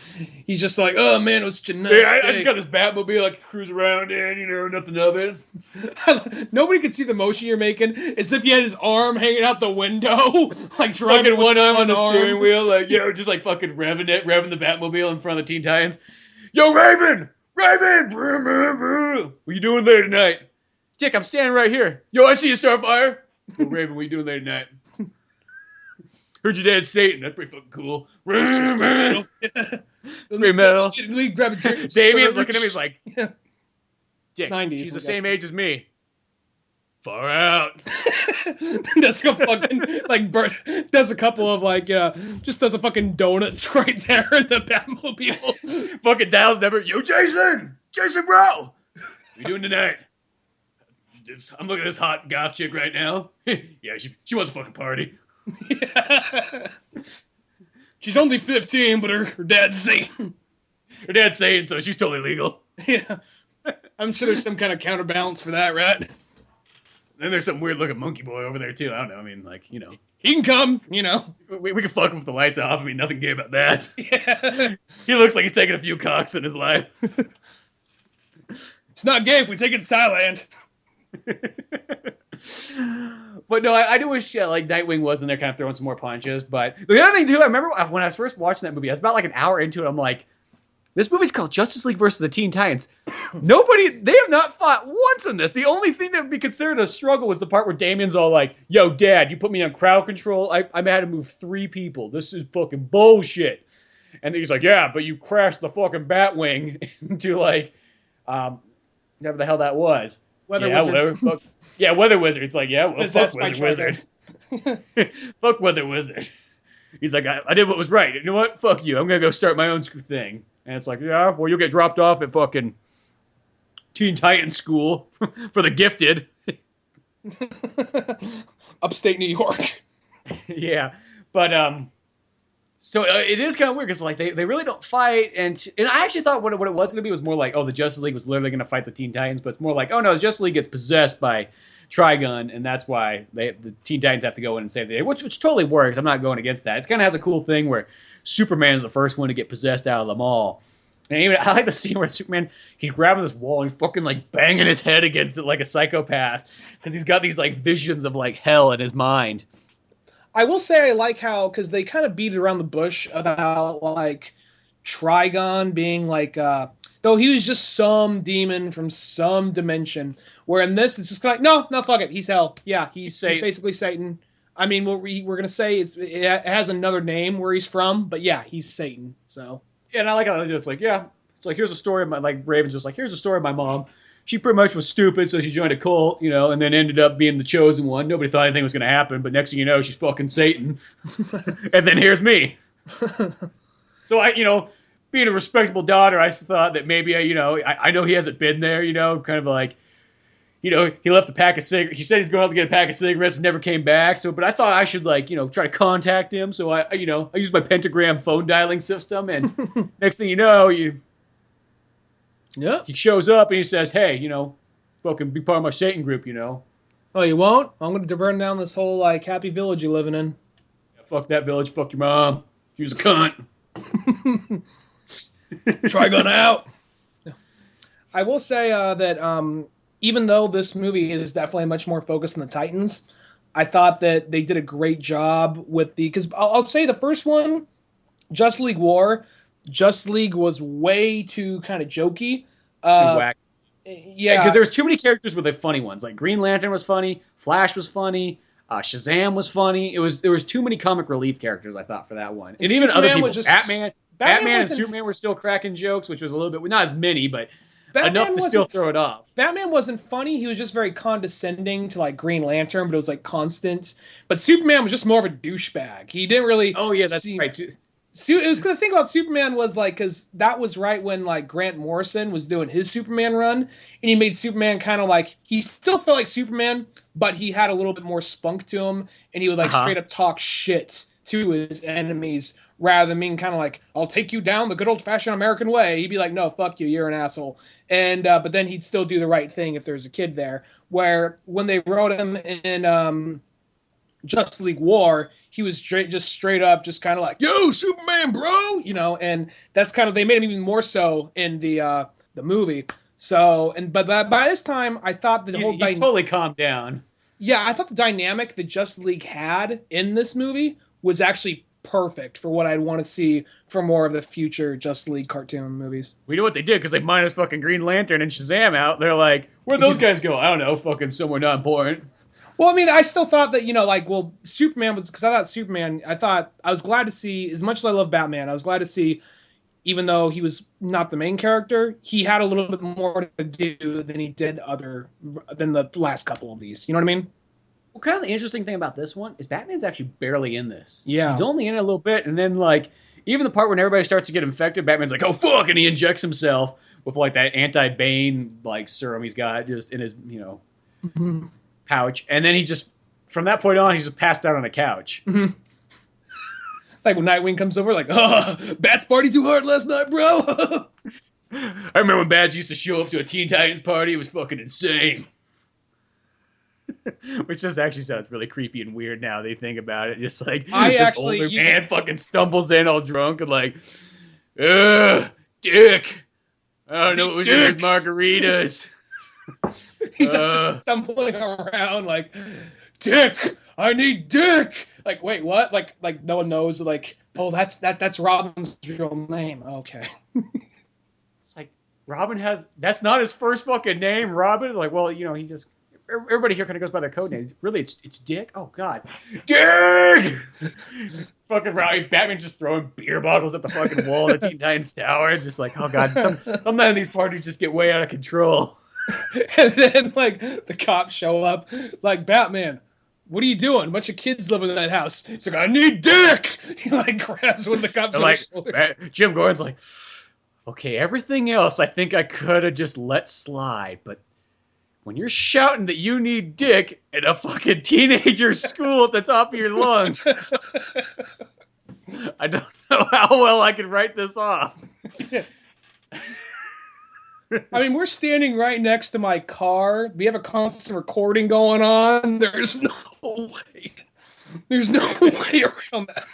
he's just like, oh man, it was such a Yeah, nice I just day. got this Batmobile I can cruise around in, nothing of it. Nobody could see the motion you're making. As if he had his arm hanging out the window, like driving Fucking with one arm on one the steering arm. wheel, like, just like fucking revving the Batmobile in front of the Teen Titans. Yo, Raven! Raven! What you doing later tonight? Dick, I'm standing right here. Yo, I see you, Starfire. Yo, Raven, what you doing later tonight? Heard your dad's Satan. That's pretty fucking cool. Pretty metal. Let me grab a drink. Damien's looking at me. He's like, Dick, 90s, she's I'm the same guessing. age as me. Far out. Does a fucking like does a couple of like just does a fucking donuts right there in the Batmobile. Fucking Dal's never. Yo, Jason, bro. What you doing tonight? I'm looking at this hot goth chick right now. Yeah, she wants a fucking party. Yeah. She's only 15, but her dad's Satan. Her dad's Satan, so she's totally legal. Yeah, I'm sure there's some kind of counterbalance for that, right? Then there's some weird looking monkey boy over there too. I don't know. I mean, like, He can come, you know. we can fuck him with the lights off. I mean, nothing gay about that. Yeah. He looks like he's taken a few cocks in his life. It's not gay if we take it to Thailand. But no, I do wish like Nightwing was in there, kind of throwing some more punches. But the other thing too, I remember when I was first watching that movie, I was about like an hour into it. I'm like, this movie's called Justice League versus the Teen Titans. They have not fought once in this. The only thing that would be considered a struggle was the part where Damien's all like, yo, Dad, you put me on crowd control. I had to move 3 people. This is fucking bullshit. And then he's like, yeah, but you crashed the fucking Batwing into like, whatever the hell that was. Weather yeah, Wizard. whatever. Fuck. Yeah, Weather Wizard. It's like, yeah, well, fuck Possessed by Wizard. Fuck Weather Wizard. He's like, I did what was right. You know what? Fuck you. I'm going to go start my own thing. And it's like, yeah, well, you'll get dropped off at fucking Teen Titan School for the gifted. Upstate New York. Yeah. But, so it is kind of weird because like they really don't fight. And I actually thought what it was going to be was more like, oh, the Justice League was literally going to fight the Teen Titans. But it's more like, oh, no, the Justice League gets possessed by Trigun, and that's why the Teen Titans have to go in and save the day, which totally works. I'm not going against that. It kind of has a cool thing where Superman is the first one to get possessed out of them all. And even I like the scene where Superman, he's grabbing this wall and he's fucking like banging his head against it like a psychopath because he's got these like visions of like hell in his mind. I will say I like how, because they kind of beat around the bush about like Trigon being like though he was just some demon from some dimension. Where in this, it's just kind of like, no, fuck it. He's hell. Yeah, he's basically Satan. I mean, we're gonna say it has another name where he's from, but yeah, he's Satan. So Yeah, and I like how it's like, yeah, it's like here's a story of my like Raven's just like here's a story of my mom. She pretty much was stupid, so she joined a cult, and then ended up being the chosen one. Nobody thought anything was going to happen, but next thing you know, she's fucking Satan. And then here's me. So being a respectable daughter, I thought that maybe, I know he hasn't been there, kind of like, he left a pack of cigarettes. He said he's going out to get a pack of cigarettes and never came back. So, but I thought I should try to contact him. So I used my pentagram phone dialing system, and next thing you know, yeah, he shows up and he says, hey, fucking be part of my Satan group, Oh, you won't? I'm going to burn down this whole like happy village you're living in. Yeah, fuck that village. Fuck your mom. She was a cunt. Trigun out. I will say that even though this movie is definitely much more focused on the Titans, I thought that they did a great job with because I'll say the first one, Justice League War, Justice League was way too kind of jokey. Whack. Yeah, because there was too many characters with the funny ones. Like Green Lantern was funny, Flash was funny, Shazam was funny. There was too many comic relief characters, I thought, for that one. And even Superman other people, was just, Batman and Superman were still cracking jokes, which was a little bit, not as many, but enough to still throw it off. Batman wasn't funny. He was just very condescending to like Green Lantern, but it was like constant. But Superman was just more of a douchebag. He didn't really. Oh yeah, that's right. It was the thing about Superman was like because that was right when like Grant Morrison was doing his Superman run, and he made Superman kind of like he still felt like Superman, but he had a little bit more spunk to him, and he would like straight up talk shit to his enemies rather than being kind of like I'll take you down the good old fashioned American way. He'd be like, no, fuck you, you're an asshole, and but then he'd still do the right thing if there's a kid there. Where when they wrote him in Justice League War, he was straight up, just kind of like, "Yo, Superman, bro," and that's kind of they made him even more so in the movie. So, but by this time, I thought the He's totally calmed down. yeah, I thought the dynamic that Justice League had in this movie was actually perfect for what I'd want to see for more of the future Justice League cartoon movies. We know what they did because they minus fucking Green Lantern and Shazam out. They're like, where'd those guys go? I don't know, fucking somewhere not important. Well, I mean, I still thought that, Superman was, because I was glad to see, as much as I love Batman, I was glad to see, even though he was not the main character, he had a little bit more to do than he did than the last couple of these. You know what I mean? Well, kind of the interesting thing about this one is Batman's actually barely in this. Yeah. He's only in it a little bit, and then, like, even the part when everybody starts to get infected, Batman's like, oh, fuck, and he injects himself with, like, that anti-Bane, like, serum he's got just in his, Mm-hmm. pouch, and then he just, from that point on, he's just passed out on the couch. Mm-hmm. Like when Nightwing comes over, like, oh, Bat's party too hard last night, bro. I remember when Bats used to show up to a Teen Titans party. It was fucking insane. Which just actually sounds really creepy and weird now they think about it. Just like older man fucking stumbles in all drunk and like, Dick. I don't know what was in his margaritas. He's just stumbling around like, Dick, I need Dick. Like, wait, what? Like no one knows. Like, oh, that's Robin's real name. Okay. It's like Robin that's not his first fucking name. Robin. Like, well, he just. Everybody here kind of goes by their code name. Really, it's Dick. Oh God, Dick! Fucking Batman just throwing beer bottles at the fucking wall of the Teen Titans Tower. Just like, oh God, some of these parties just get way out of control. And then, like, the cops show up, like, Batman, what are you doing? A bunch of kids living in that house. He's like, I need Dick! He, like, grabs one of the cops. Like, Jim Gordon's like, okay, everything else I think I could have just let slide, but when you're shouting that you need Dick in a fucking teenager school at the top of your lungs, I don't know how well I can write this off. I mean, we're standing right next to my car. We have a constant recording going on. There's no way. There's no way around that.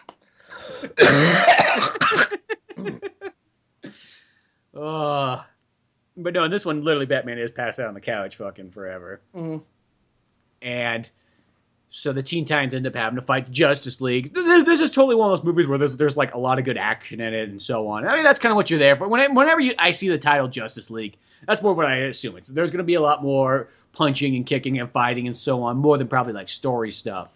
But no, in this one, literally, Batman is passed out on the couch fucking forever. Mm-hmm. And so the Teen Titans end up having to fight the Justice League. This is totally one of those movies where there's like a lot of good action in it and so on. I mean, that's kind of what you're there for. Whenever I see the title Justice League, that's more what I assume. There's going to be a lot more punching and kicking and fighting and so on, more than probably like story stuff.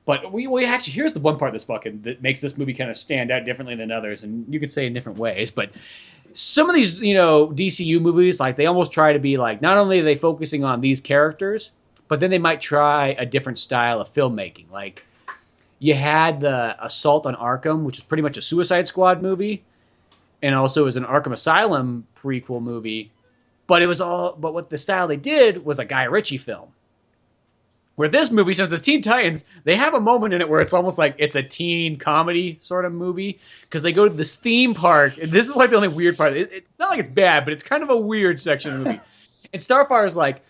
But we actually, here's the one part that makes this movie kind of stand out differently than others, and you could say in different ways, but some of these, DCU movies, like, they almost try to be like, not only are they focusing on these characters, but then they might try a different style of filmmaking. Like, you had the Assault on Arkham, which is pretty much a Suicide Squad movie, and also is an Arkham Asylum prequel movie, but what the style they did was a Guy Ritchie film. Where this movie, since it's Teen Titans, they have a moment in it where it's almost like it's a teen comedy sort of movie, because they go to this theme park, and this is like the only weird part. It's not like it's bad, but it's kind of a weird section of the movie. And Starfire's like,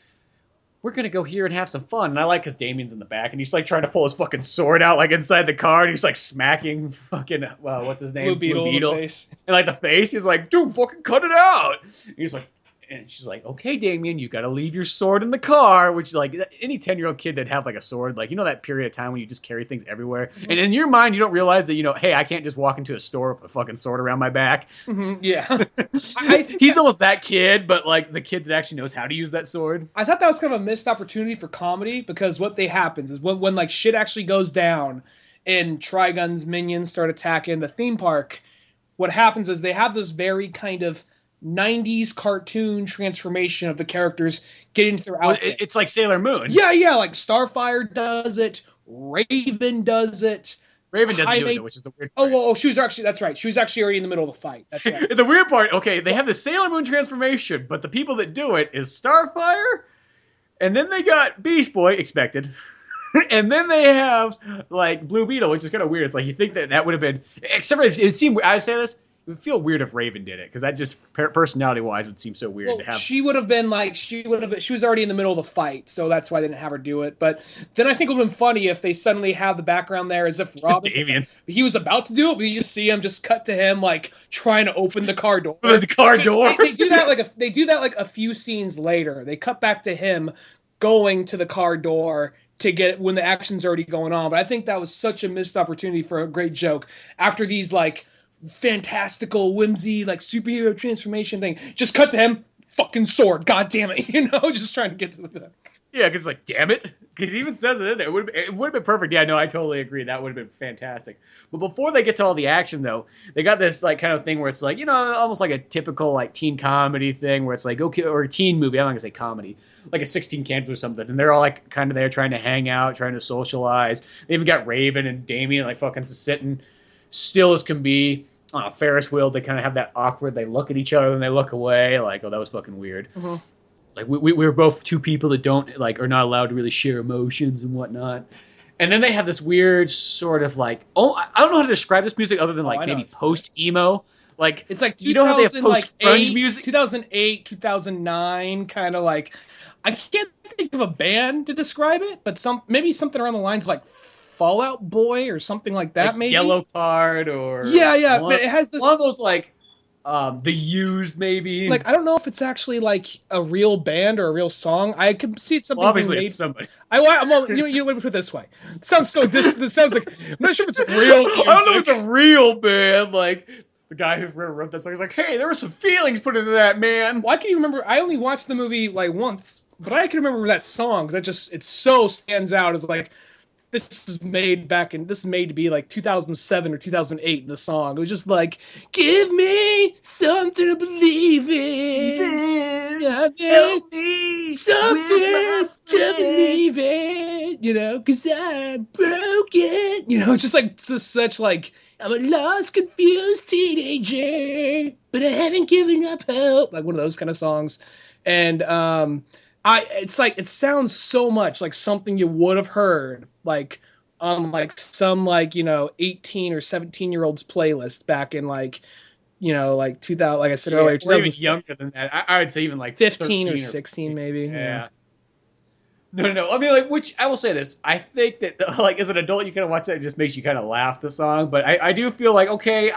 we're going to go here and have some fun. And I like because Damien's in the back, and he's like trying to pull his fucking sword out like inside the car, and he's like smacking fucking, what's his name? Blue Beetle. In the face. And like the face, he's like, dude, fucking cut it out. And he's like, and she's like, okay, Damien, you got to leave your sword in the car, which is like any 10-year-old kid that'd have like a sword, like, that period of time when you just carry things everywhere. Mm-hmm. And in your mind, you don't realize that, hey, I can't just walk into a store with a fucking sword around my back. Mm-hmm, yeah. He's almost that kid, but like the kid that actually knows how to use that sword. I thought that was kind of a missed opportunity for comedy, because what happens is when like shit actually goes down and Trigun's minions start attacking the theme park, what happens is they have this very kind of 90s cartoon transformation of the characters getting into their outfits. It's like Sailor Moon. Yeah, like Starfire does it, Raven does it. Raven doesn't do it, though, which is the weird part. She was actually, that's right. She was actually already in the middle of the fight. That's right. The weird part, okay, they have the Sailor Moon transformation, but the people that do it is Starfire, and then they got Beast Boy, expected, and then they have, like, Blue Beetle, which is kind of weird. It's like, you think that would have been, except for it seemed, I say this, it would feel weird if Raven did it because that just personality wise would seem so weird Well, to have. she would have been like she was already in the middle of the fight, so that's why they didn't have her do it. But then I think it would have been funny if they suddenly have the background there as if Robin's Damien. he was about to do it, but you just see him just cut to him like trying to open the car door. The car door. They do that they do that like a few scenes later. They cut back to him going to the car door to get when the action's already going on. But I think that was such a missed opportunity for a great joke after these like fantastical whimsy like superhero transformation thing. Just cut to him, fucking sword, god damn it, just trying to get to the Yeah, because like, damn it, because he even says it in there. It would have been perfect. Yeah, no, I totally agree. That would have been fantastic. But before they get to all the action, though, they got this like kind of thing where it's like almost like a typical like teen comedy thing where it's like okay, or a teen movie. I'm not gonna say comedy, like a 16 Candles or something, and they're all like kind of there trying to hang out, trying to socialize. They even got Raven and Damien like fucking sitting still as can be on a Ferris wheel. They kind of have that awkward. They look at each other and they look away. Like, oh, that was fucking weird. Mm-hmm. Like we're both two people that don't like are not allowed to really share emotions and whatnot. And then they have this weird sort of like I don't know how to describe this music other than like maybe post emo. Like it's like you know how they have post grunge music, 2008, 2009, kind of like I can't think of a band to describe it, but maybe something around the lines of like Fallout Boy or something like that. Like maybe Yellow Card or yeah. But it has this one of those like. The Used maybe. Like I don't know if it's actually like a real band or a real song. I could see it's something. Well, obviously, it's somebody. You let me put it this way. It sounds so. This sounds like I'm not sure if it's real music. I don't know if it's a real band. Like the guy who wrote that song is like, hey, there were some feelings put into that, man. Well, I can even remember. I only watched the movie like once, but I can remember that song because it so stands out as like. This is made to be like 2007 or 2008 in the song. It was just like, give me something to believe in. Help me something to believe in. Because I'm broken. Just such like, I'm a lost, confused teenager, but I haven't given up hope. Like one of those kind of songs. And, it's like it sounds so much like something you would have heard like on like some like 18 or 17-year-old's playlist back in like like 2000 like I said earlier, or even younger than that. I would say even like 15 or 16 maybe. Yeah. No. I mean, like, which I will say this. I think that like as an adult, you kind of watch that, it just makes you kind of laugh the song. But I do feel like okay.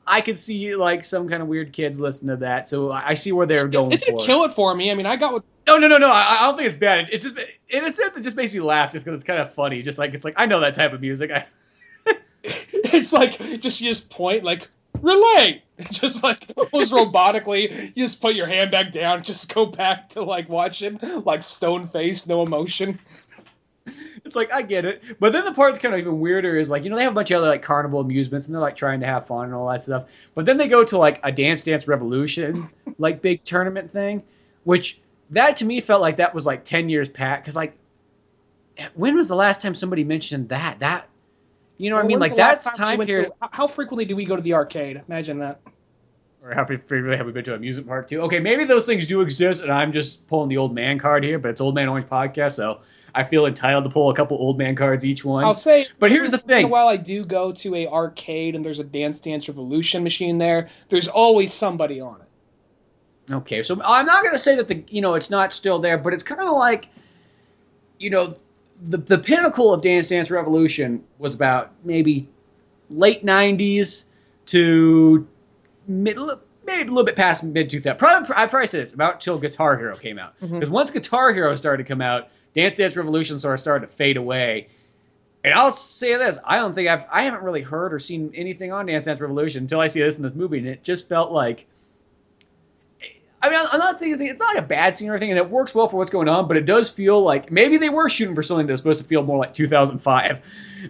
I could see like some kind of weird kids listen to that, so I see where they're going. It didn't kill it for me. I mean, I got what. No. I don't think it's bad. It just, in a sense, it just makes me laugh just because it's kind of funny. Just like it's like I know that type of music. It's like you just point like relate, just like almost robotically. You just put your hand back down, just go back to like watching like stone face, no emotion. It's like, I get it. But then the part that's kind of even weirder is like, they have a bunch of other like carnival amusements and they're like trying to have fun and all that stuff. But then they go to like a Dance Dance Revolution, like big tournament thing, which that to me felt like that was like 10 years past. Because like, when was the last time somebody mentioned that? You know what I mean? Like that's time period. How frequently do we go to the arcade? Imagine that. Or how frequently have we been to an amusement park too? Okay, maybe those things do exist and I'm just pulling the old man card here, but it's Old Man Orange Podcast, so I feel entitled to pull a couple old man cards each one. I'll say, but here's the thing. Once in a while I do go to a arcade and there's a Dance Dance Revolution machine there. There's always somebody on it. Okay, so I'm not going to say that it's not still there, but it's kind of like, the pinnacle of Dance Dance Revolution was about maybe late 90s to maybe a little bit past mid 2000s. I'd probably say this about till Guitar Hero came out, because once Guitar Hero started to come out, Dance Dance Revolution sort of started to fade away. And I'll say this, I haven't really heard or seen anything on Dance Dance Revolution until I see this in this movie, and it just felt like, I mean, I'm not thinking, it's not like a bad scene or anything, and it works well for what's going on, but it does feel like maybe they were shooting for something that was supposed to feel more like 2005.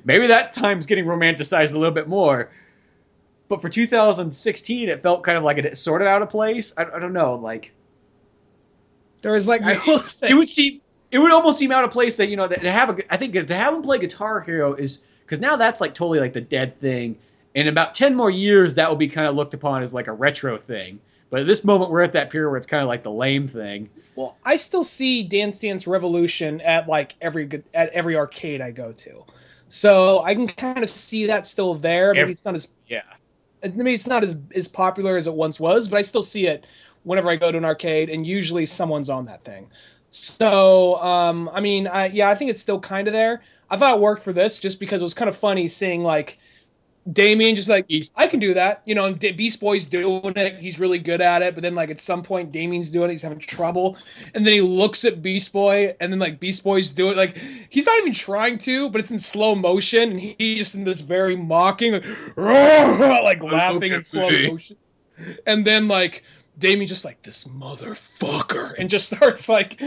Maybe that time's getting romanticized a little bit more. But for 2016, it felt kind of like it sort of out of place. I don't know, like there was like it would almost seem out of place that I think to have him play Guitar Hero is because now that's like totally like the dead thing. In about 10 more years, that will be kind of looked upon as like a retro thing. But at this moment, we're at that period where it's kind of like the lame thing. Well, I still see Dance Dance Revolution at like every arcade I go to, so I can kind of see that still there. Maybe it's not as maybe it's not as popular as it once was, but I still see it whenever I go to an arcade, and usually someone's on that thing. So, I mean, yeah, I think it's still kind of there. I thought it worked for this just because it was kind of funny seeing like Damien just like, He's I can do that, you know. And Beast Boy's doing it; he's really good at it. But then, like at some point, Damien's doing it; he's having trouble, and then he looks at Beast Boy, and then like Beast Boy's doing it, like he's not even trying to, but it's in slow motion, and he just in this very mocking, like, like laughing in slow motion, and then like Damien just like this motherfucker, and just starts like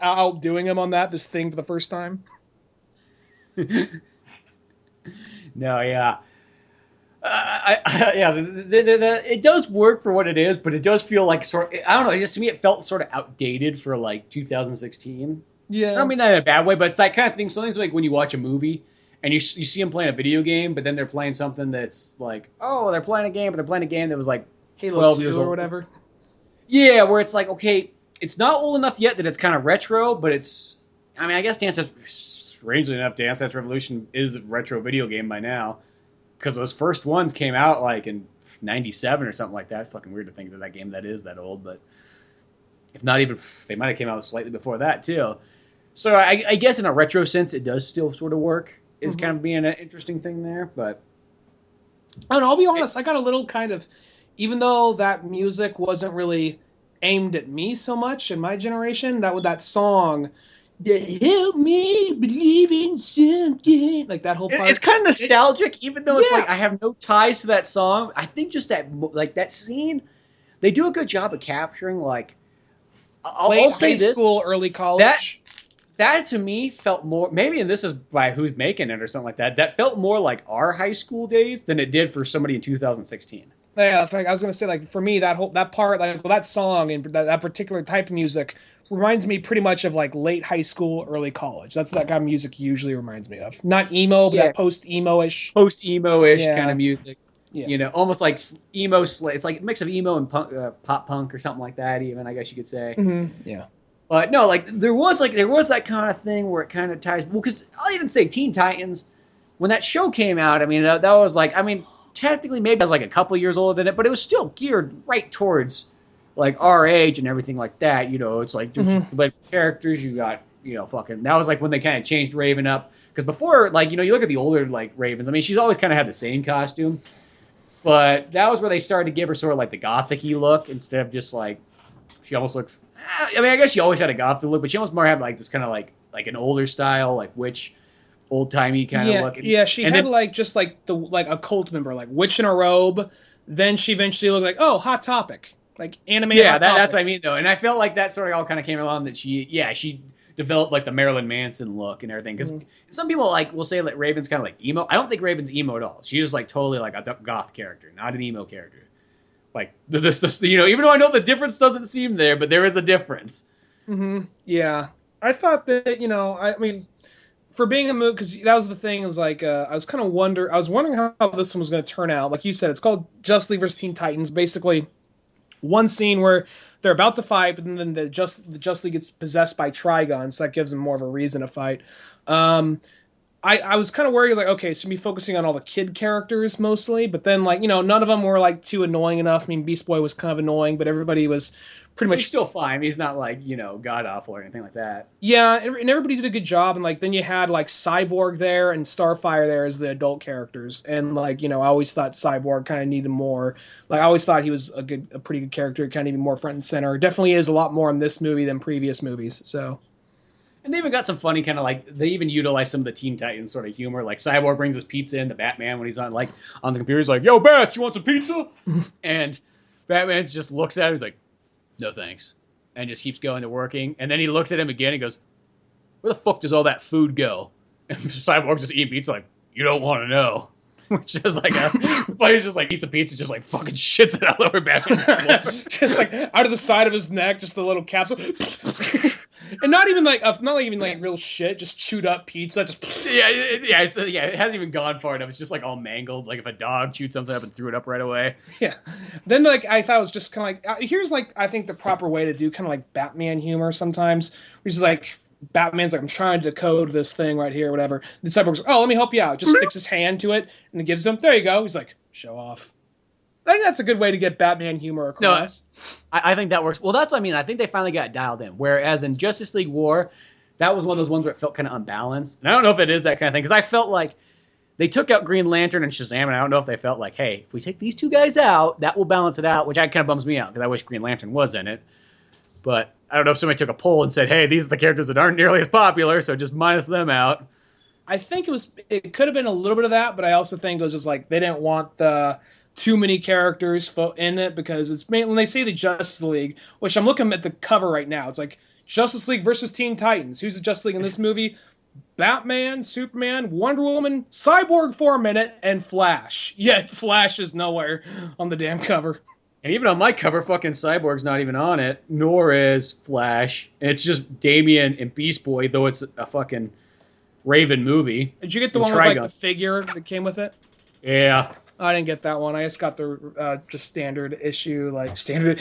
outdoing him on this thing for the first time. no, yeah. Yeah, it does work for what it is, but it does feel like I don't know. Just to me, it felt sort of outdated for like 2016. I Yeah. don't mean that in a bad way, but it's that kind of thing. Something's like when you watch a movie and you see them playing a video game, but then they're playing something that's like, oh, they're playing a game, but they're playing a game that was like Halo 12 2 years or old. whatever. Yeah, where it's like, okay, it's not old enough yet that it's kind of retro, but it's. I mean, I guess strangely enough, Dance Dance Revolution is a retro video game by now. Because those first ones came out like in '97 or something like that. It's fucking weird to think that game that is that old, but if not even, they might have came out slightly before that too. So I guess in a retro sense, it does still sort of work. Is kind of being an interesting thing there, but I don't know, I'll be honest, I got a little kind of, even though that music wasn't really aimed at me so much in my generation, that song, help me believe in something, like that whole part. it's kind of nostalgic, even though it's Yeah, like I have no ties to that song. I think just that scene, they do a good job of capturing. Like late I'll say high this school, early that college. that to me felt more maybe, and this is by who's making it or something like that. That felt more like our high school days than it did for somebody in 2016. Yeah, like I was gonna say, like for me, that part, like that song and that particular type of music reminds me pretty much of like late high school, early college. That's that kind of music usually reminds me of. Not emo, but Yeah, that post emo ish. post emo ish kind Yeah, of music. yeah. Almost like emo. It's like a mix of emo and pop punk or something like that. Even I guess you could say. Yeah. But no, like there was that kind of thing where it kind of ties. Well, because I'll even say Teen Titans, when that show came out. I mean, that was like, I mean, technically maybe I was like a couple years older than it, but it was still geared right towards like our age and everything like that. It's like just like characters. You got fucking. That was like when they kind of changed Raven up, because before, like, you look at the older like Ravens. I mean, she's always kind of had the same costume, but that was where they started to give her sort of like the gothic-y look instead of just like she almost looked. I mean, I guess she always had a gothic look, but she almost more had like this kind of like an older style, like witch, old timey kind of look. Yeah, she and had then, like just like a cult member, like witch in a robe. Then she eventually looked like, oh, Hot Topic, like animated. yeah, Hot Topic. that's what I mean though, and I felt like that sort of all kind of came along that she developed like the Marilyn Manson look and everything, because some people like will say that Raven's kind of like emo. I don't think Raven's emo at all. She's just like totally like a goth character, not an emo character. Like this, even though I know the difference doesn't seem there, but there is a difference. Yeah, I thought that I mean, for being a movie, because that was the thing. Is like I was wondering how this one was going to turn out. Like you said, it's called Justice League vs Teen Titans. Basically, one scene where they're about to fight, but then the Justice League gets possessed by Trigon, so that gives them more of a reason to fight. I was kind of worried, like, okay, so be focusing on all the kid characters mostly, but then, like, none of them were, like, too annoying enough. I mean, Beast Boy was kind of annoying, but everybody was pretty much... He's still fine. He's not, like, god-awful or anything like that. Yeah, and everybody did a good job, and, like, then you had, like, Cyborg there and Starfire there as the adult characters, and, like, I always thought Cyborg kind of needed more... Like, I always thought he was a pretty good character, kind of even more front and center. Definitely is a lot more in this movie than previous movies, so... And they even got some funny kind of like, they even utilize some of the Teen Titans sort of humor. Like Cyborg brings his pizza in to Batman when he's on the computer. He's like, "Yo, Bat, you want some pizza?" And Batman just looks at him. He's like, "No, thanks," and just keeps going to working. And then he looks at him again and goes, "Where the fuck does all that food go?" And Cyborg just eating pizza like, "You don't want to know." Which is like but he's just like eats a pizza, just like fucking shits it all over Batman's floor. Just like out of the side of his neck, just a little capsule. And not even like real shit, just chewed up pizza. Just it hasn't even gone far enough. It's just like all mangled. Like if a dog chewed something up and threw it up right away. Yeah. Then like I thought it was just kind of like here's like I think the proper way to do kind of like Batman humor sometimes, which is like Batman's like, I'm trying to decode this thing right here, whatever. The Cyborg's like, oh, let me help you out. Just sticks his hand to it and it gives him. There you go. He's like, show off. I think that's a good way to get Batman humor No, across. I think that works. Well, that's what I mean. I think they finally got dialed in. Whereas in Justice League War, that was one of those ones where it felt kind of unbalanced. And I don't know if it is that kind of thing because I felt like they took out Green Lantern and Shazam, and I don't know if they felt like, hey, if we take these two guys out, that will balance it out, which kind of bums me out because I wish Green Lantern was in it. But I don't know if somebody took a poll and said, hey, these are the characters that aren't nearly as popular, so just minus them out. I think it could have been a little bit of that, but I also think it was just like they didn't want the too many characters in it because it's when they say the Justice League, which I'm looking at the cover right now, it's like Justice League versus Teen Titans. Who's the Justice League in this movie? Batman, Superman, Wonder Woman, Cyborg for a minute, and Flash. Yet Flash is nowhere on the damn cover. And even on my cover, fucking Cyborg's not even on it, nor is Flash. And it's just Damian and Beast Boy, though it's a fucking Raven movie. Did you get the one with like the figure that came with it? Yeah. I didn't get that one. I just got the just standard issue, like standard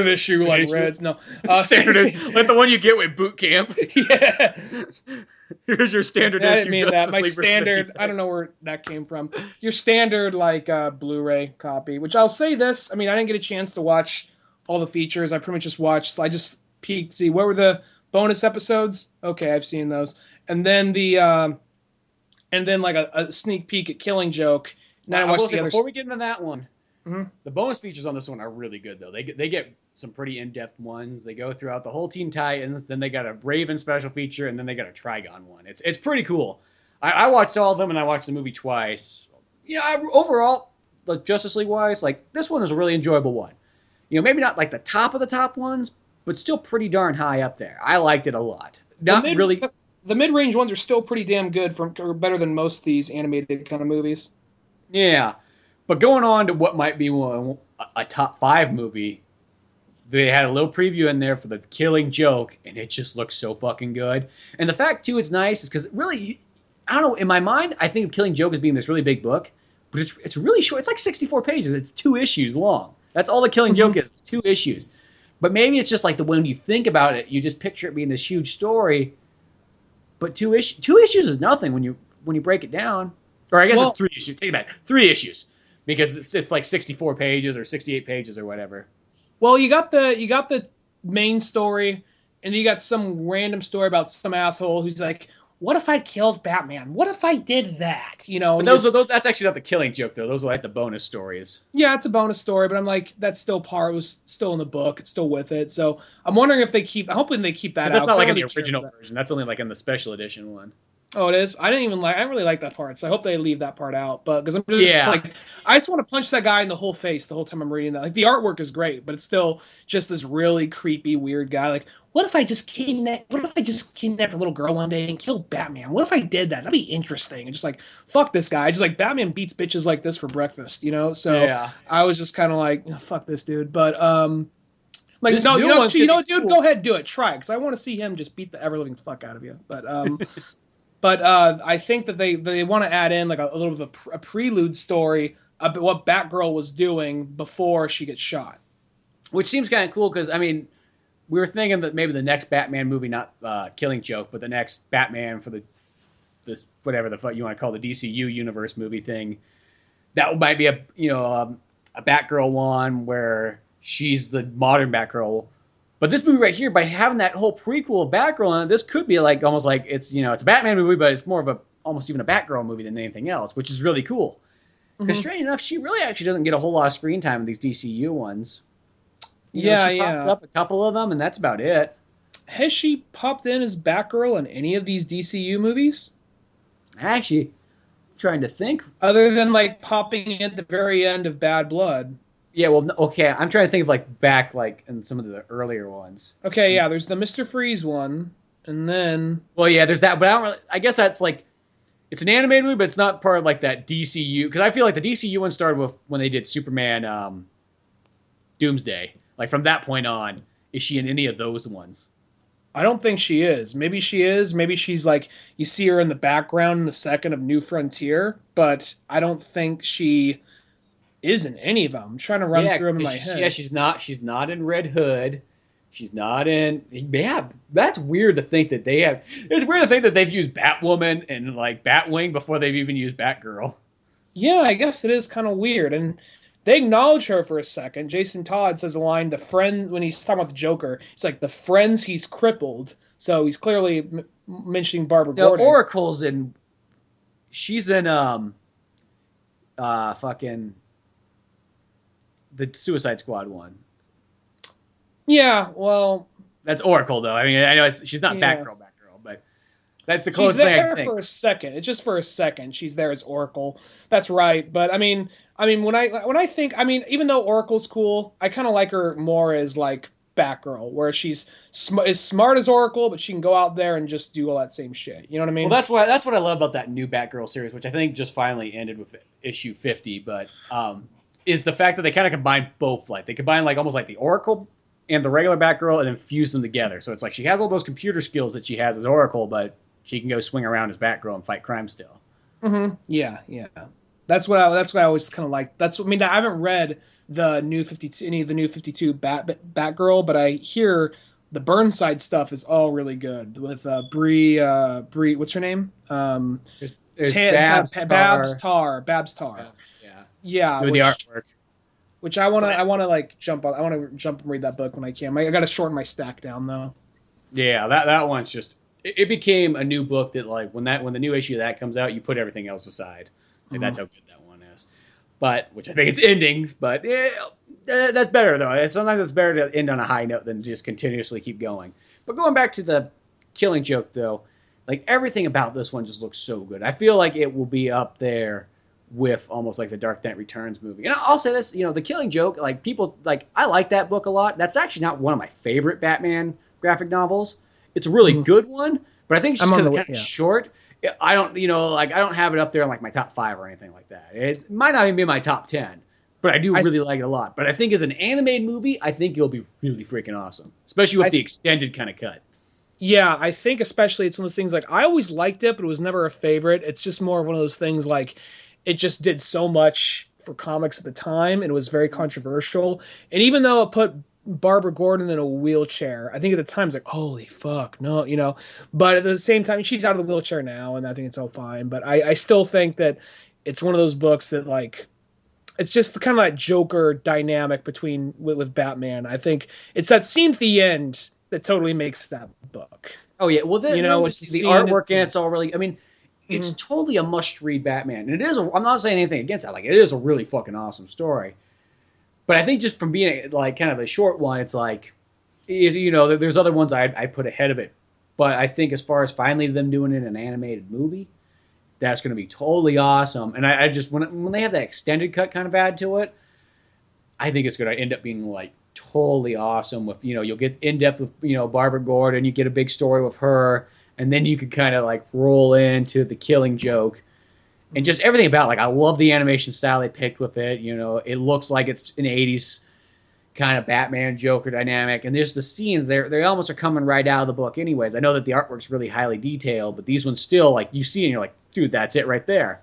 issue, like Reds. No, standard, like the one you get with boot camp. Yeah. Here's your standard issue. I didn't mean that. My standard. I don't know where that came from. Your standard like Blu-ray copy. Which I'll say this. I mean, I didn't get a chance to watch all the features. I pretty much just watched. I just peeked, see what were the bonus episodes. Okay, I've seen those, and then like a sneak peek at Killing Joke. Now I watched the other. Before we get into that one, mm-hmm. The bonus features on this one are really good though. They get some pretty in-depth ones. They go throughout the whole Teen Titans. Then they got a Raven special feature, and then they got a Trigon one. It's pretty cool. I watched all of them, and I watched the movie twice. Yeah, overall, like Justice League wise, like this one is a really enjoyable one. You know, maybe not like the top of the top ones, but still pretty darn high up there. I liked it a lot. Not really. The mid-range ones are still pretty damn good, or better than most of these animated kind of movies. Yeah, but going on to what might be a top 5 movie, they had a little preview in there for the Killing Joke, and it just looks so fucking good. And the fact, too, it's nice is because really, I don't know, in my mind, I think of Killing Joke as being this really big book, but it's really short. It's like 64 pages. It's 2 issues long. That's all the Killing Joke is. It's 2 issues. But maybe it's just like when you think about it, you just picture it being this huge story, but 2 issues is nothing when you break it down. Or I guess it's 3 issues. Take it back. 3 issues. Because it's like 64 pages or 68 pages or whatever. Well, you got the main story, and you got some random story about some asshole who's like, what if I killed Batman? What if I did that? You know, but that's actually not the Killing Joke, though. Those are like the bonus stories. Yeah, it's a bonus story, but I'm like, that's still part. It was still in the book. It's still with it. So I'm wondering if I'm hoping they keep that out. That's not like in the original version. That's only like in the special edition one. Oh, it is. I didn't really like that part, so I hope they leave that part out. But because I'm just like, I just want to punch that guy in the whole face the whole time I'm reading that. Like the artwork is great, but it's still just this really creepy, weird guy. Like, what if I just kidnapped a little girl one day and killed Batman? What if I did that? That'd be interesting. And just like, fuck this guy. Just like Batman beats bitches like this for breakfast, you know? So I was just kind of like, fuck this dude. But like, no, you know, dude, cool. Go ahead, do it. Try it, because I want to see him just beat the ever living fuck out of you. But But I think that they want to add in like a little bit of a prelude story about what Batgirl was doing before she gets shot. Which seems kind of cool because, I mean, we were thinking that maybe the next Batman movie, not Killing Joke, but the next Batman for this whatever the fuck you want to call the DCU universe movie thing, that might be a Batgirl one where she's the modern Batgirl. But this movie right here, by having that whole prequel of Batgirl in it, this could be like almost like it's a Batman movie, but it's more of almost even a Batgirl movie than anything else, which is really cool. Because strange enough, she really actually doesn't get a whole lot of screen time in these DCU ones. She pops up a couple of them, and that's about it. Has she popped in as Batgirl in any of these DCU movies? Actually, I'm trying to think. Other than like popping in at the very end of Bad Blood. Yeah, well, okay. I'm trying to think of like back like in some of the earlier ones. Okay, yeah. There's the Mr. Freeze one, and then there's that. But I guess that's like it's an animated movie, but it's not part of like that DCU because I feel like the DCU one started with when they did Superman, Doomsday. Like from that point on, is she in any of those ones? I don't think she is. Maybe she is. Maybe she's like you see her in the background in the second of New Frontier, but I don't think she is in any of them. I'm trying to run through them in my head. Yeah, she's not in Red Hood. She's not in. Yeah, that's weird to think that they have. It's weird to think that they've used Batwoman and like Batwing before they've even used Batgirl. Yeah, I guess it is kind of weird. And they acknowledge her for a second. Jason Todd says a line, the friend, when he's talking about the Joker, it's like the friends he's crippled. So he's clearly mentioning Barbara The Gordon. Oracle's in. She's in fucking the Suicide Squad one. Yeah, well, that's Oracle though. I mean, I know she's not Batgirl, but that's the closest thing I can think. She's there for a second. It's just for a second. She's there as Oracle. That's right. But I mean, when I think, I mean, even though Oracle's cool, I kind of like her more as like Batgirl, where she's as smart as Oracle, but she can go out there and just do all that same shit. You know what I mean? Well, that's what I love about that new Batgirl series, which I think just finally ended with issue 50. But is the fact that they kind of combine both. Like they combine like almost like the Oracle and the regular Batgirl, and then fuse them together. So it's like she has all those computer skills that she has as Oracle, but she can go swing around as Batgirl and fight crime still. Mm-hmm. Yeah. That's what I always kind of like. I mean, I haven't read the new 52, any of the new 52 Batgirl, but I hear the Burnside stuff is all really good with Bree. What's her name? There's Babs Tar. Yeah. Doing the artwork. Which I want to like jump on. I want to jump and read that book when I can. I got to shorten my stack down though. Yeah, that one's just. It became a new book that like when the new issue of that comes out, you put everything else aside. And that's how good that one is. But which I think it's ending. But that's better though. Sometimes it's better to end on a high note than just continuously keep going. But going back to the Killing Joke though, like everything about this one just looks so good. I feel like it will be up there with almost like the Dark Knight Returns movie. And I'll say this, the Killing Joke, like people like I like that book a lot. That's actually not one of my favorite Batman graphic novels. It's a really good one, but I think it's just because it's kind of short. I don't, I don't have it up there in like my top 5 or anything like that. It might not even be my top 10, but I do really like it a lot. But I think as an animated movie, I think it'll be really freaking awesome, especially with the extended kind of cut. Yeah, I think especially it's one of those things like I always liked it, but it was never a favorite. It's just more of one of those things like it just did so much for comics at the time and it was very controversial. And even though it put Barbara Gordon in a wheelchair, I think at the time it's like, holy fuck, no, but at the same time, she's out of the wheelchair now, and I think it's all fine. But I still think that it's one of those books that like, it's just kind of like Joker dynamic with Batman. I think it's that scene at the end that totally makes that book. Oh yeah, well, it's the artwork and it's all really. I mean, it's totally a must-read Batman, and it is. I'm not saying anything against that. Like, it is a really fucking awesome story. But I think just from being like kind of a short one, it's like, there's other ones I'd put ahead of it. But I think as far as finally them doing it in an animated movie, that's going to be totally awesome. And I just, when they have that extended cut kind of add to it, I think it's going to end up being like totally awesome with, you'll get in depth with, Barbara Gordon, you get a big story with her, and then you could kind of like roll into the Killing Joke. And just everything about like I love the animation style they picked with it. It looks like it's an 80s kind of Batman Joker dynamic. And there's the scenes they almost are coming right out of the book anyways. I know that the artwork's really highly detailed, but these ones still like you see and you're like, dude, that's it right there.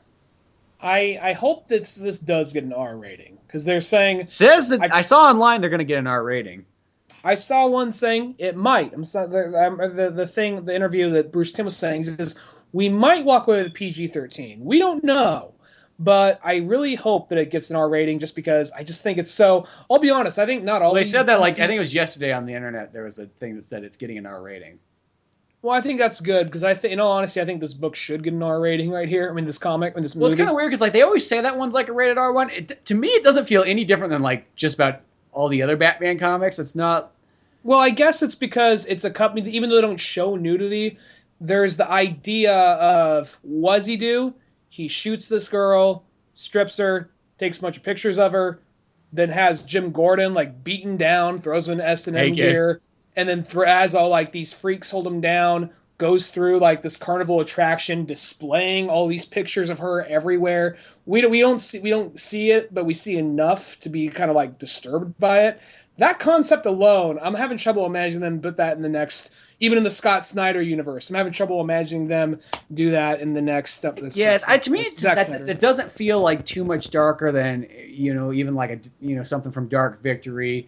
I hope that this does get an R rating because they're saying it says that I saw online they're going to get an R rating. I saw one saying it might. The interview that Bruce Timm was saying is we might walk away with a PG-13. We don't know. But I really hope that it gets an R rating just because I just think it's so... I'll be honest, I think not all... Well, they said that, like, I think it was yesterday on the internet, there was a thing that said it's getting an R rating. Well, I think that's good because in all honesty, I think this book should get an R rating right here. I mean, this comic, this movie. Well, it's kind of weird because, like, they always say that one's, like, a rated R one. To me, it doesn't feel any different than, like, just about all the other Batman comics. It's not... Well, I guess it's because it's a company that, even though they don't show nudity... There's the idea of what does he do? He shoots this girl, strips her, takes a bunch of pictures of her, then has Jim Gordon like beaten down, throws him in S&M gear, and then has all like these freaks hold him down, goes through like this carnival attraction, displaying all these pictures of her everywhere. We don't see it, but we see enough to be kind of like disturbed by it. That concept alone, I'm having trouble imagining them put that in the next. Even in the Scott Snyder universe, I'm having trouble imagining them do that in the next step. Yes, to me, it doesn't feel like too much darker than even like something from Dark Victory,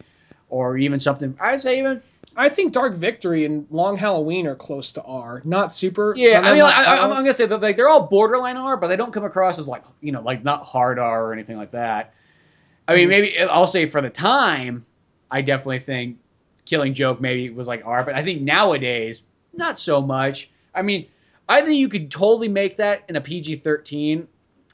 or even something. I'd say even. I think Dark Victory and Long Halloween are close to R, not super. Yeah, I mean, I'm gonna say that like they're all borderline R, but they don't come across as like like not hard R or anything like that. I mean, maybe I'll say for the time, I definitely think Killing Joke maybe was like R, but I think nowadays, not so much. I mean, I think you could totally make that in a PG-13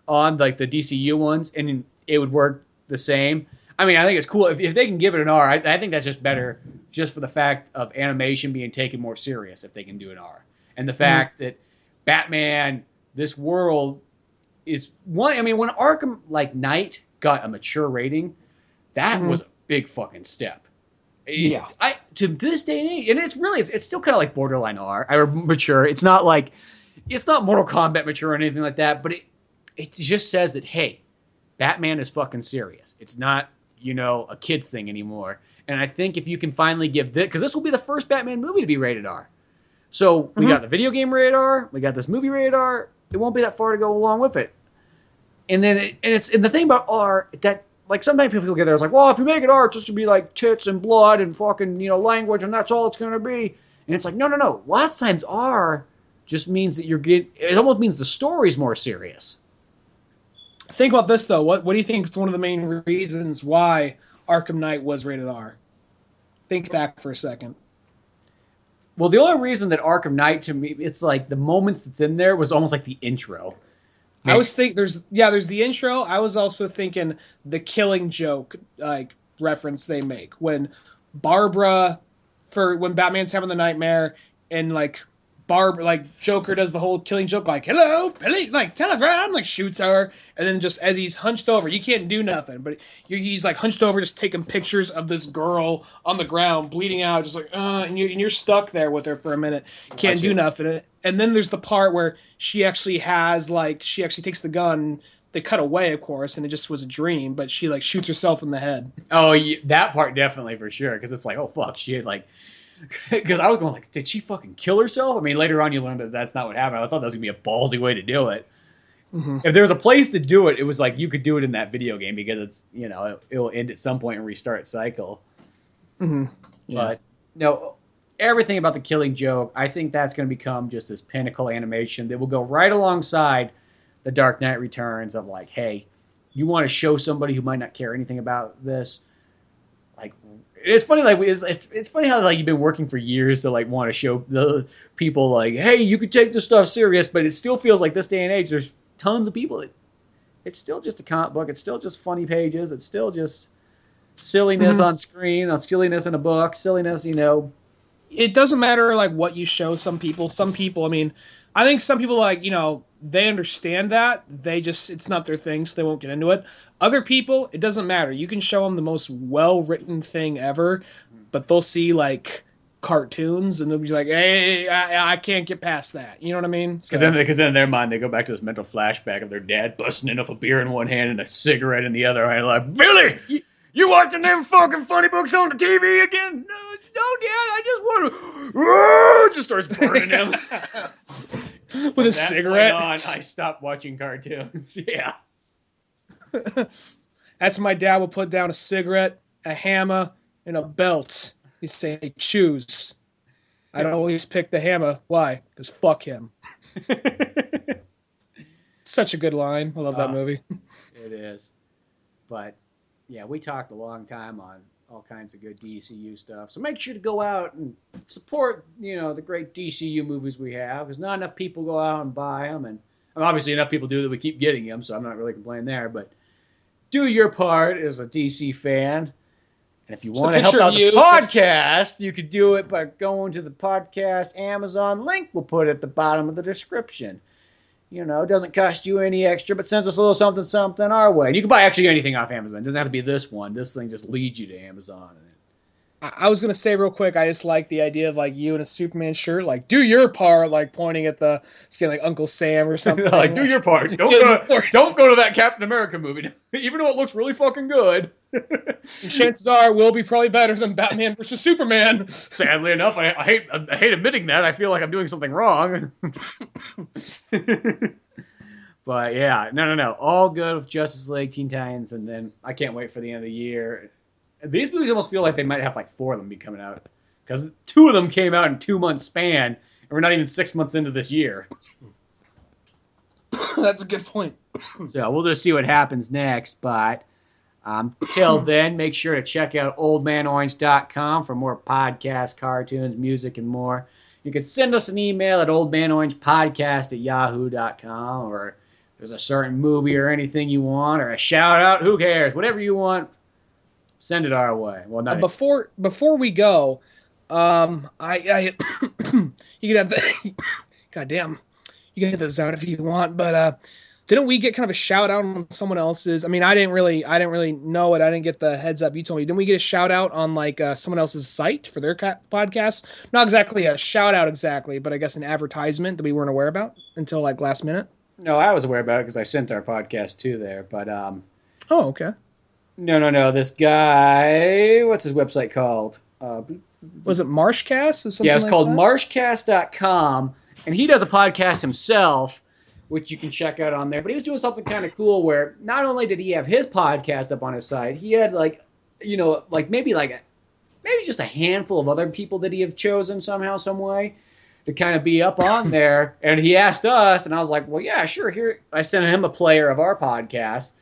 on like the DCU ones, and it would work the same. I mean, I think it's cool if they can give it an R. I think that's just better, just for the fact of animation being taken more serious if they can do an R, and the fact that Batman, this world is one. I mean, when Arkham like Knight got a mature rating, that was a big fucking step. Yeah. I to this day and age, and it's still kind of like borderline R or mature. It's not Mortal Kombat mature or anything like that, but it just says that, hey, Batman is fucking serious. It's not, a kid's thing anymore. And I think if you can finally give this, because this will be the first Batman movie to be rated R. So we got the video game rated R, we got this movie rated R. It won't be that far to go along with it. And then and the thing about R that like sometimes people get there, it's like, well, if you make it R, it's just gonna be like tits and blood and fucking language, and that's all it's gonna be. And it's like, no. Lots of times R just means that it almost means the story's more serious. Think about this though. What do you think is one of the main reasons why Arkham Knight was rated R? Think back for a second. Well, the only reason that Arkham Knight, to me, it's like the moments that's in there was almost like the intro. I was thinking there's the intro. I was also thinking the Killing Joke like reference they make when when Batman's having the nightmare and like Joker does the whole Killing Joke like hello police like telegram like shoots her, and then just as he's hunched over, you can't do nothing, but he's like hunched over just taking pictures of this girl on the ground bleeding out, just like and you're stuck there with her for a minute, can't do nothing. And then there's the part where she actually takes the gun. They cut away, of course, and it just was a dream, but she like shoots herself in the head. Oh, that part definitely for sure, because it's like, oh fuck, she had like. Because I was going like, did she fucking kill herself? I mean, later on you learned that that's not what happened. I thought that was gonna be a ballsy way to do it. If there was a place to do it, it was like you could do it in that video game because it's it'll end at some point and restart its cycle. Yeah. But no, everything about the Killing Joke, I think that's going to become just this pinnacle animation that will go right alongside the Dark Knight Returns of like, hey, you want to show somebody who might not care anything about this, like. It's funny, like it's funny how like you've been working for years to like want to show the people like, hey, you could take this stuff serious, but it still feels like this day and age, there's tons of people. It's still just a comic book. It's still just funny pages. It's still just silliness on screen, silliness in a book, silliness. It doesn't matter like what you show. Some people. I mean, I think some people like they understand that it's not their thing, so they won't get into it. Other people, it doesn't matter. You can show them the most well-written thing ever, but they'll see like cartoons and they'll be like, "Hey, I can't get past that." You know what I mean? Because then in their mind they go back to this mental flashback of their dad busting enough a beer in one hand and a cigarette in the other hand, like, Billy, you watching them fucking funny books on the TV again? No, Dad, I just want to. Just starts burning him with a cigarette. On, I stopped watching cartoons. Yeah. That's my dad would put down a cigarette, a hammer, and a belt. He'd say, choose. I'd always pick the hammer. Why? Because fuck him. Such a good line. I love that movie. It is. But, yeah, we talked a long time on all kinds of good DCU stuff. So make sure to go out and support, the great DCU movies we have. Because not enough people go out and buy them. And obviously enough people do that we keep getting them, so I'm not really complaining there. But do your part as a DC fan. And if you want to help out the podcast, you could do it by going to the podcast Amazon link we'll put at the bottom of the description. It doesn't cost you any extra, but sends us a little something our way. And you can buy actually anything off Amazon. It doesn't have to be this one. This thing just leads you to Amazon. I was going to say real quick, I just like the idea of like you in a Superman shirt, like do your part, like pointing at the skin like Uncle Sam or something. Like do your part. Don't go to that Captain America movie, even though it looks really fucking good. Chances are it will be probably better than Batman versus Superman. Sadly enough, I hate admitting that. I feel like I'm doing something wrong. But yeah, no. All good with Justice League, Teen Titans, and then I can't wait for the end of the year. These movies almost feel like they might have like 4 of them be coming out. Because 2 of them came out in 2-month span, and we're not even 6 months into this year. That's a good point. So we'll just see what happens next, but Till then, make sure to check out oldmanorange.com for more podcasts, cartoons, music, and more. You can send us an email at oldmanorangepodcast@yahoo.com, or if there's a certain movie or anything you want, or a shout out, who cares? Whatever you want, send it our way. Well, not before we go, I you can have the goddamn, you can have the sound if you want, but didn't we get kind of a shout out on someone else's? I mean, I didn't really know it. I didn't get the heads up. You told me. Didn't we get a shout out on like someone else's site for their podcast? Not exactly a shout out exactly, but I guess an advertisement that we weren't aware about until like last minute. No, I was aware about it because I sent our podcast to there. But oh, okay. No. This guy, what's his website called? Was it Marshcast? Or something yeah, it's like called that? Marshcast.com, and he does a podcast himself, which you can check out on there. But he was doing something kind of cool where not only did he have his podcast up on his site, he had maybe just a handful of other people that he have chosen somehow, some way to kind of be up on there. And he asked us, and I was like, well, yeah, sure. Here, I sent him a player of our podcast.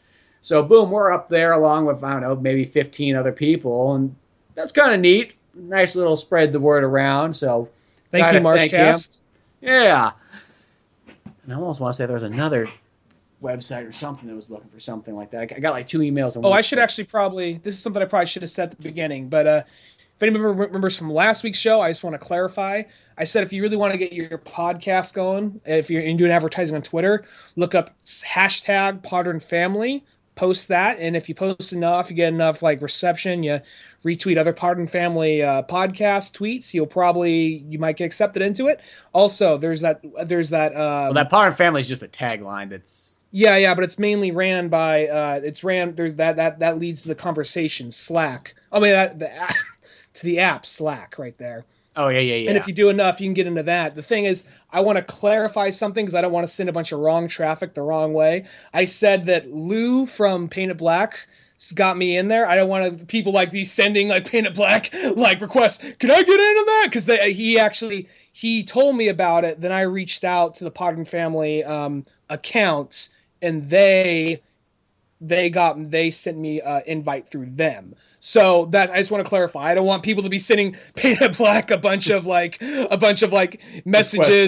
So boom, we're up there along with, I don't know, maybe 15 other people. And that's kind of neat. Nice little spread the word around. So thank you, Marshcast. Yeah. And I almost want to say there was another website or something that was looking for something like that. I got like 2 emails. I should actually this is something I probably should have said at the beginning, but if anybody remembers from last week's show, I just want to clarify. I said if you really want to get your podcast going, if you're doing advertising on Twitter, look up hashtag Podern Family, post that, and if you post enough, you get enough like reception, you retweet other Podern Family podcast tweets, you might get accepted into it. Also, there's that well, that Podern Family is just a tagline that's yeah, but it's mainly ran by that leads to the conversation Slack. I mean to the app Slack right there. Oh, yeah. And if you do enough, you can get into that. The thing is, I want to clarify something because I don't want to send a bunch of wrong traffic the wrong way. I said that Lou from Paint It Black got me in there. I don't want people like these sending like Paint It Black like requests. Can I get into that? Because he told me about it. Then I reached out to the Podern Family accounts, and they sent me an invite through them. So that I just want to clarify. I don't want people to be sending Paint It Black a bunch of messages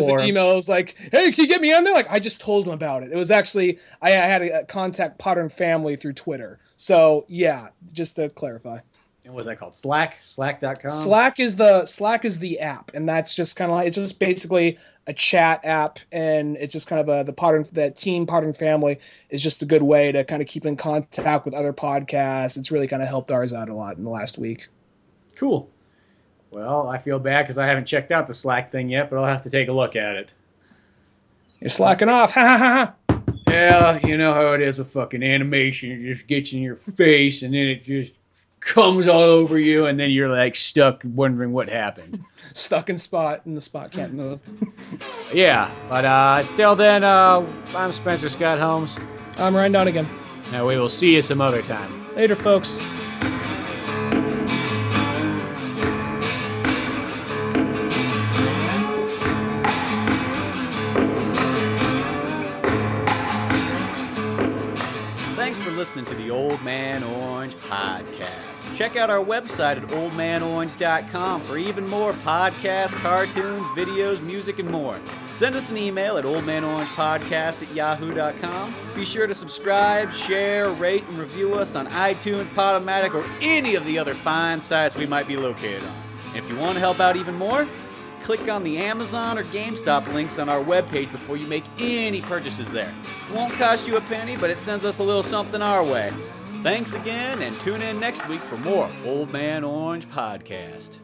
and emails like, "Hey, can you get me on there?" Like I just told them about it. It was actually I had to contact Podern Family through Twitter. So yeah, just to clarify. And what's that called? Slack? Slack.com? Slack is the app, and that's just kind of like, it's just basically a chat app, and it's just kind of that team Podern Family is just a good way to kind of keep in contact with other podcasts. It's really kind of helped ours out a lot in the last week. Cool. Well, I feel bad because I haven't checked out the Slack thing yet, but I'll have to take a look at it. You're slacking off. Ha ha ha ha. Yeah, you know how it is with fucking animation. It just gets in your face, and then it just comes all over you, and then you're like stuck wondering what happened. Stuck in spot, and the spot can't move. Yeah, but till then, I'm Spencer Scott Holmes. I'm Ryan Donegan. Now we will see you some other time. Later, folks. Listening to the Old Man Orange podcast. Check out our website at oldmanorange.com for even more podcasts, cartoons, videos, music, and more. Send us an email at oldmanorangepodcast@yahoo.com. Be sure to subscribe, share, rate, and review us on iTunes, Podomatic, or any of the other fine sites we might be located on. And if you want to help out even more, click on the Amazon or GameStop links on our webpage before you make any purchases there. It won't cost you a penny, but it sends us a little something our way. Thanks again, and tune in next week for more Old Man Orange Podcast.